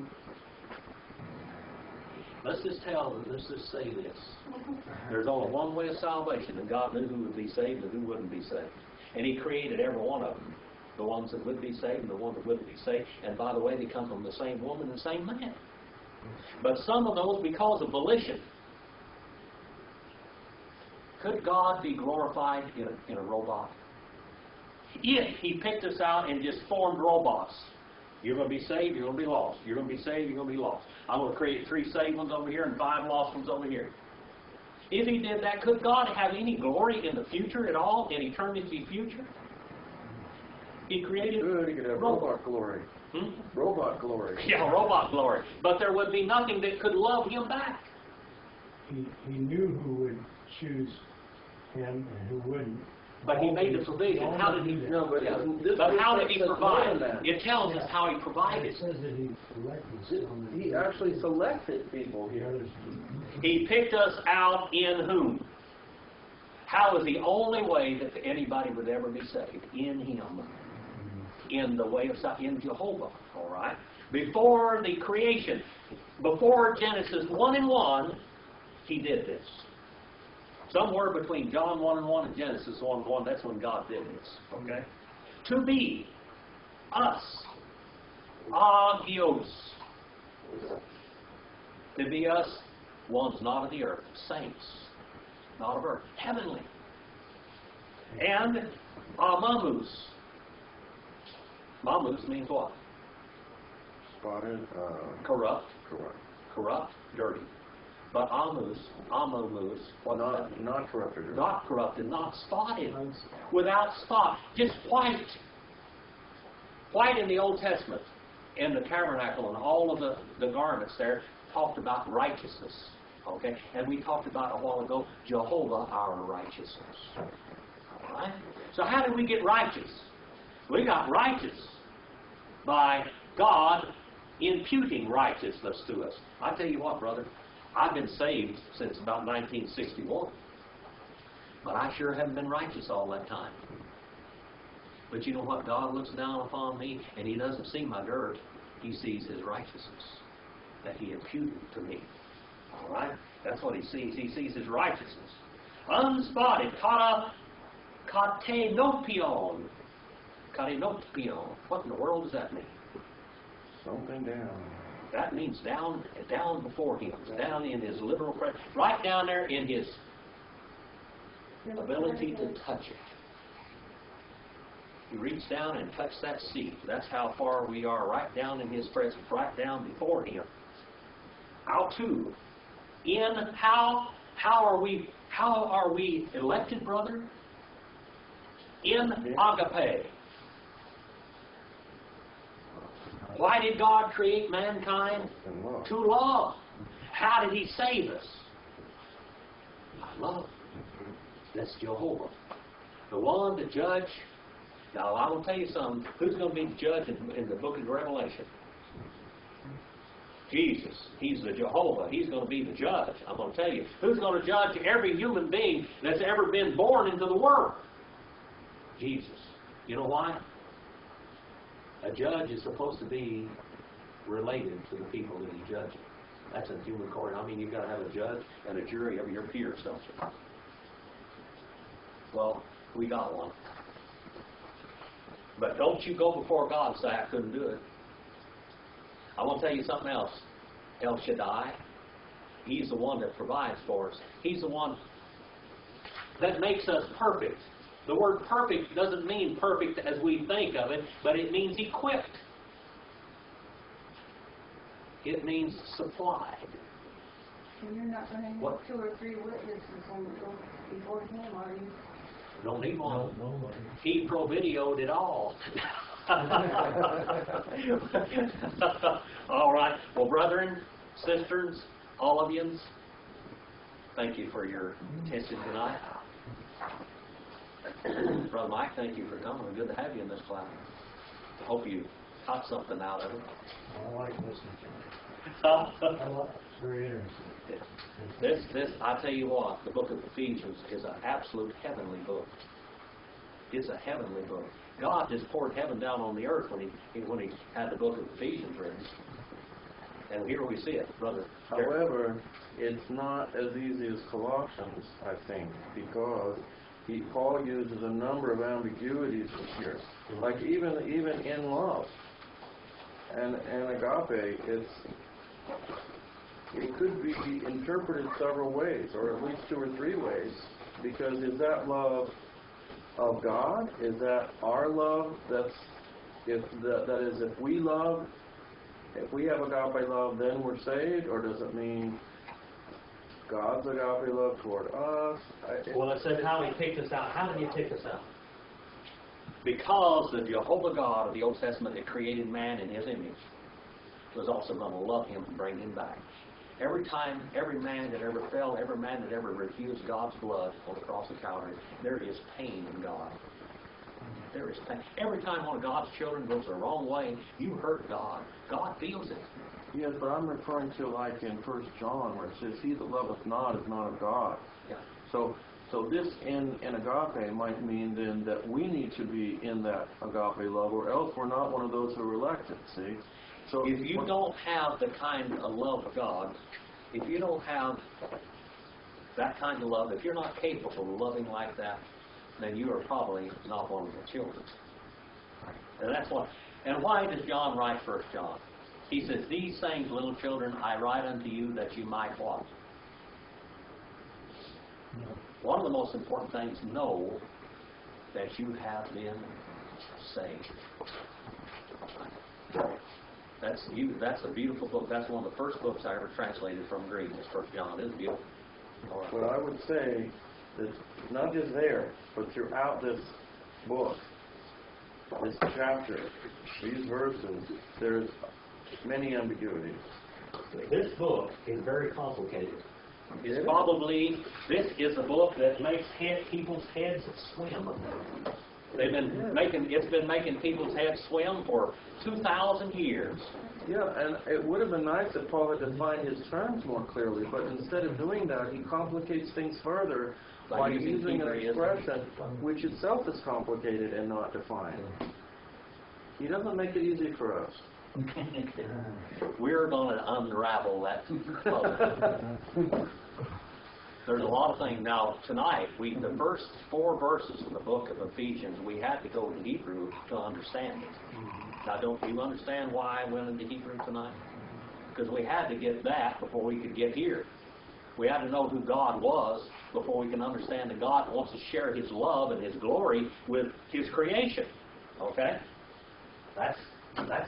S1: Let's just say this. There's only one way of salvation, and God knew who would be saved and who wouldn't be saved. And He created every one of them. The ones that would be saved and the ones that wouldn't be saved. And by the way, they come from the same woman and the same man. But some of those, because of volition, could God be glorified in a robot? If He picked us out and just formed robots, you're going to be saved, you're going to be lost. You're going to be saved, you're going to be lost. I'm going to create 3 saved ones over here and 5 lost ones over here. If He did that, could God have any glory in the future at all, in eternity future? He created...
S2: Good, he could have robot glory. Robot glory.
S1: Yeah, robot glory. But there would be nothing that could love Him back.
S5: He knew who would choose him and who wouldn't.
S1: But He made the provision. How did He?
S2: No, but
S1: But how did He
S2: says more
S1: provide?
S2: than that.
S1: It tells us how He
S5: It
S1: provided.
S5: says that he elected some. and
S2: He actually selected people
S5: the
S2: here.
S5: others.
S1: He picked us out in whom? How is the only way that anybody would ever be saved? In Him. In the way of in Jehovah. All right? Before the creation, before Genesis 1:1, He did this. Somewhere between John 1:1 and Genesis 1:1, that's when God did this. Okay? To be us. Agios. To be us, ones not of the earth, saints, not of earth, heavenly. And amamus. Mamus means what?
S2: Spotted,
S1: Corrupt,
S2: correct.
S1: corrupt, dirty. But amamus, what
S2: Not corrupted.
S1: not corrupted, not spotted, without spot, just white. White in the Old Testament, in the tabernacle and all of the garments there, talked about righteousness. Okay? And we talked about a while ago, Jehovah our righteousness. All right? So how did we get righteous? We got righteous by God imputing righteousness to us. I tell you what, brother, I've been saved since about 1961. But I sure haven't been righteous all that time. But you know what? God looks down upon me, and He doesn't see my dirt. He sees His righteousness that He imputed to me. All right? That's what He sees. He sees His righteousness. Unspotted. Katenopion. Katenopion. What in the world does that mean?
S2: Something down.
S1: That means down before Him. Down in His literal presence. Right down there in His ability to touch it. You reach down and touch that seat. That's how far we are, right down in His presence, right down before Him. How to? In how are we elected, brother? In agape. Why did God create mankind?
S2: And love.
S1: To love. How did He save us? By love. That's Jehovah. The one to judge. Now, I will tell you something. Who's going to be the judge in the book of Revelation? Jesus. He's the Jehovah. He's going to be the judge. I'm going to tell you. Who's going to judge every human being that's ever been born into the world? Jesus. You know why? A judge is supposed to be related to the people that he's judging. That's a human court. I mean, you've got to have a judge and a jury of your peers, don't you? Well, we got one. But don't you go before God and say, I couldn't do it. I want to tell you something else. El Shaddai, He's the one that provides for us. He's the one that makes us perfect. The word perfect doesn't mean perfect as we think of it, but it means equipped. It means supplied.
S4: And you're not going to
S1: What?
S4: have 2 or 3 witnesses on the go before Him, are you?
S1: Don't need one.
S5: No, nobody.
S1: He pro-videoed it all. All right. Well, brethren, sisters, all of you, thank you for your attention tonight. Brother Mike, thank you for coming. Good to have you in this class. Hope you got something out of it.
S5: I like listening to it. It's very interesting.
S1: This, I tell you what, the book of Ephesians is an absolute heavenly book. It's a heavenly book. God just poured heaven down on the earth when he had the book of Ephesians written. And here we see it, brother.
S2: However, it's not as easy as Colossians, I think, because Paul uses a number of ambiguities here. Like even in love and agape, it could be interpreted several ways, or at least 2 or 3 ways. Because is that love of God? Is that our love? That is, if we love, if we have agape love, then we're saved, or does it mean God's agape love toward us?
S1: Well, it said how he picked us out. How did he pick us out? Because the Jehovah God of the Old Testament that created man in his image was also going to love him and bring him back. Every time, every man that ever fell, every man that ever refused God's blood on the cross of Calvary, there is pain in God. There is pain. Every time one of God's children goes the wrong way, you hurt God. God feels it.
S2: Yes, but I'm referring to like in 1 John where it says, "He that loveth not is not of God."
S1: Yeah.
S2: So this in agape might mean then that we need to be in that agape love, or else we're not one of those who are elected. See, so
S1: If you don't have the kind of love of God, if you don't have that kind of love, if you're not capable of loving like that, then you are probably not one of the children. And that's what. And why does John write 1 John? He says, "These things, little children, I write unto you that you might what?" One of the most important things, know that you have been saved. That's a beautiful book. That's one of the first books I ever translated from Greek. Is 1 John. It's beautiful.
S2: Well, I would say that not just there, but throughout this book, this chapter, these verses, there's many ambiguities.
S1: This book is very complicated. It's probably, this is a book that makes people's heads swim. It's been making people's heads swim for 2,000 years.
S2: Yeah, and it would have been nice if Paul had defined his terms more clearly, but instead of doing that, he complicates things further by using an expression which itself is complicated and not defined. He doesn't make it easy for us.
S1: We're going to unravel that puzzle. There's a lot of things. Now, tonight, the first 4 verses of the book of Ephesians, we had to go to Hebrew to understand it. Now, don't you understand why I went into Hebrew tonight? Because we had to get that before we could get here. We had to know who God was before we can understand that God wants to share His love and His glory with His creation. Okay? That's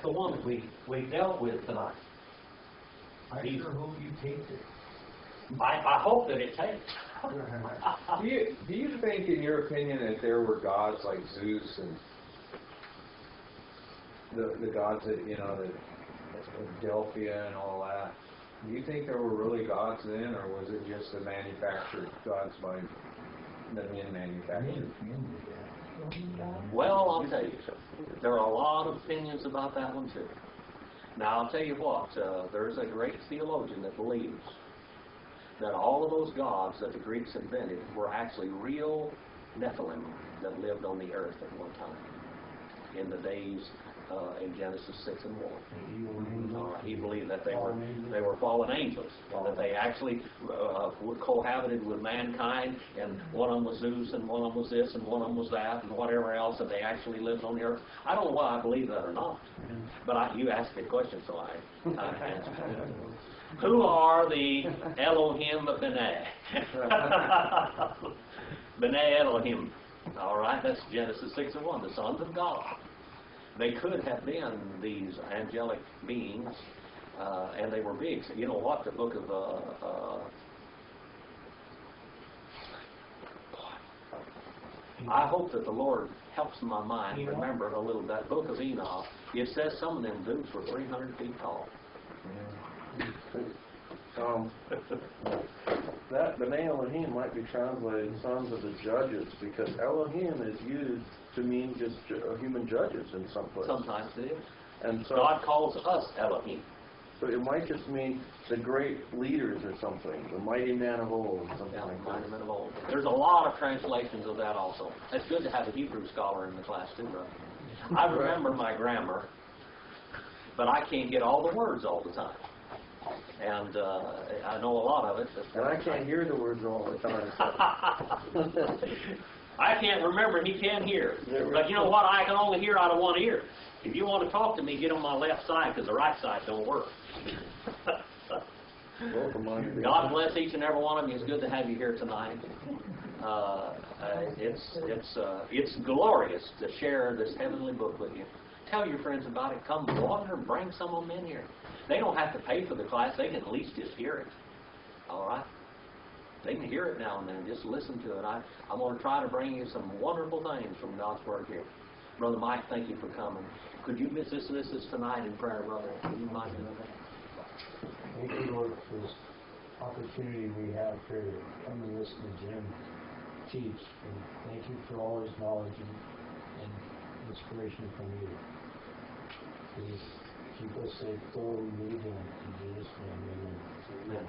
S1: the one that we dealt with tonight.
S5: I sure hope you taped it.
S1: I hope that it takes.
S3: Do you think, in your opinion, that there were gods like Zeus and the gods that, the Delphia and all that? Do you think there were really gods then, or was it just the manufactured gods by the men manufactured?
S1: Well, I'll tell you, there are a lot of opinions about that one too. Now, I'll tell you what, there's a great theologian that believes that all of those gods that the Greeks invented were actually real Nephilim that lived on the earth at one time in the days in Genesis 6 and 1. He believed that they were fallen angels, that they actually cohabited with mankind, and one of them was Zeus, and one of them was this, and one of them was that, and whatever else, that they actually lived on the earth. I don't know why I believe that or not, but you asked me a question, so I answered it. Who are the Elohim of B'nai? B'nai Elohim. All right, that's Genesis 6 and 1, the sons of God. They could have been these angelic beings, and they were big. So you know what? The book of I hope that the Lord helps my mind
S5: Enoch?
S1: remember a little that book of Enoch. It says some of them dudes were 300 feet tall.
S2: That B'nai Elohim might be translated sons of the judges, because Elohim is used to mean just human judges in some places.
S1: Sometimes it is.
S2: And so,
S1: God calls us Elohim.
S2: so it might just mean the great leaders or something, the mighty man of old, something
S1: Yeah,
S2: like
S1: mighty
S2: that.
S1: men of old. There's a lot of translations of that also. It's good to have a Hebrew scholar in the class too, brother. I remember my grammar, but I can't get all the words all the time. And I know a lot of it.
S2: And I can't hear the words all the time.
S1: I can't remember, he can hear. But you know what? I can only hear out of one ear. If you want to talk to me, get on my left side, because the right side don't work.
S2: Both of mine.
S1: God bless each and every one of you. It's good to have you here tonight. It's glorious to share this heavenly book with you. Tell your friends about it. Come water, bring some of them in here. They don't have to pay for the class. They can at least just hear it. All right? They can hear it now and then. Just listen to it. I'm going to try to bring you some wonderful things from God's Word here. Brother Mike, thank you for coming. Could you dismiss us tonight in prayer, brother? Would you mind doing that?
S5: Thank you, Lord, for this opportunity we have here to come and listen to Jim teach. And thank you for all his knowledge and inspiration from you. Please keep us safe, though we need him. In Jesus' name, amen.
S1: Amen.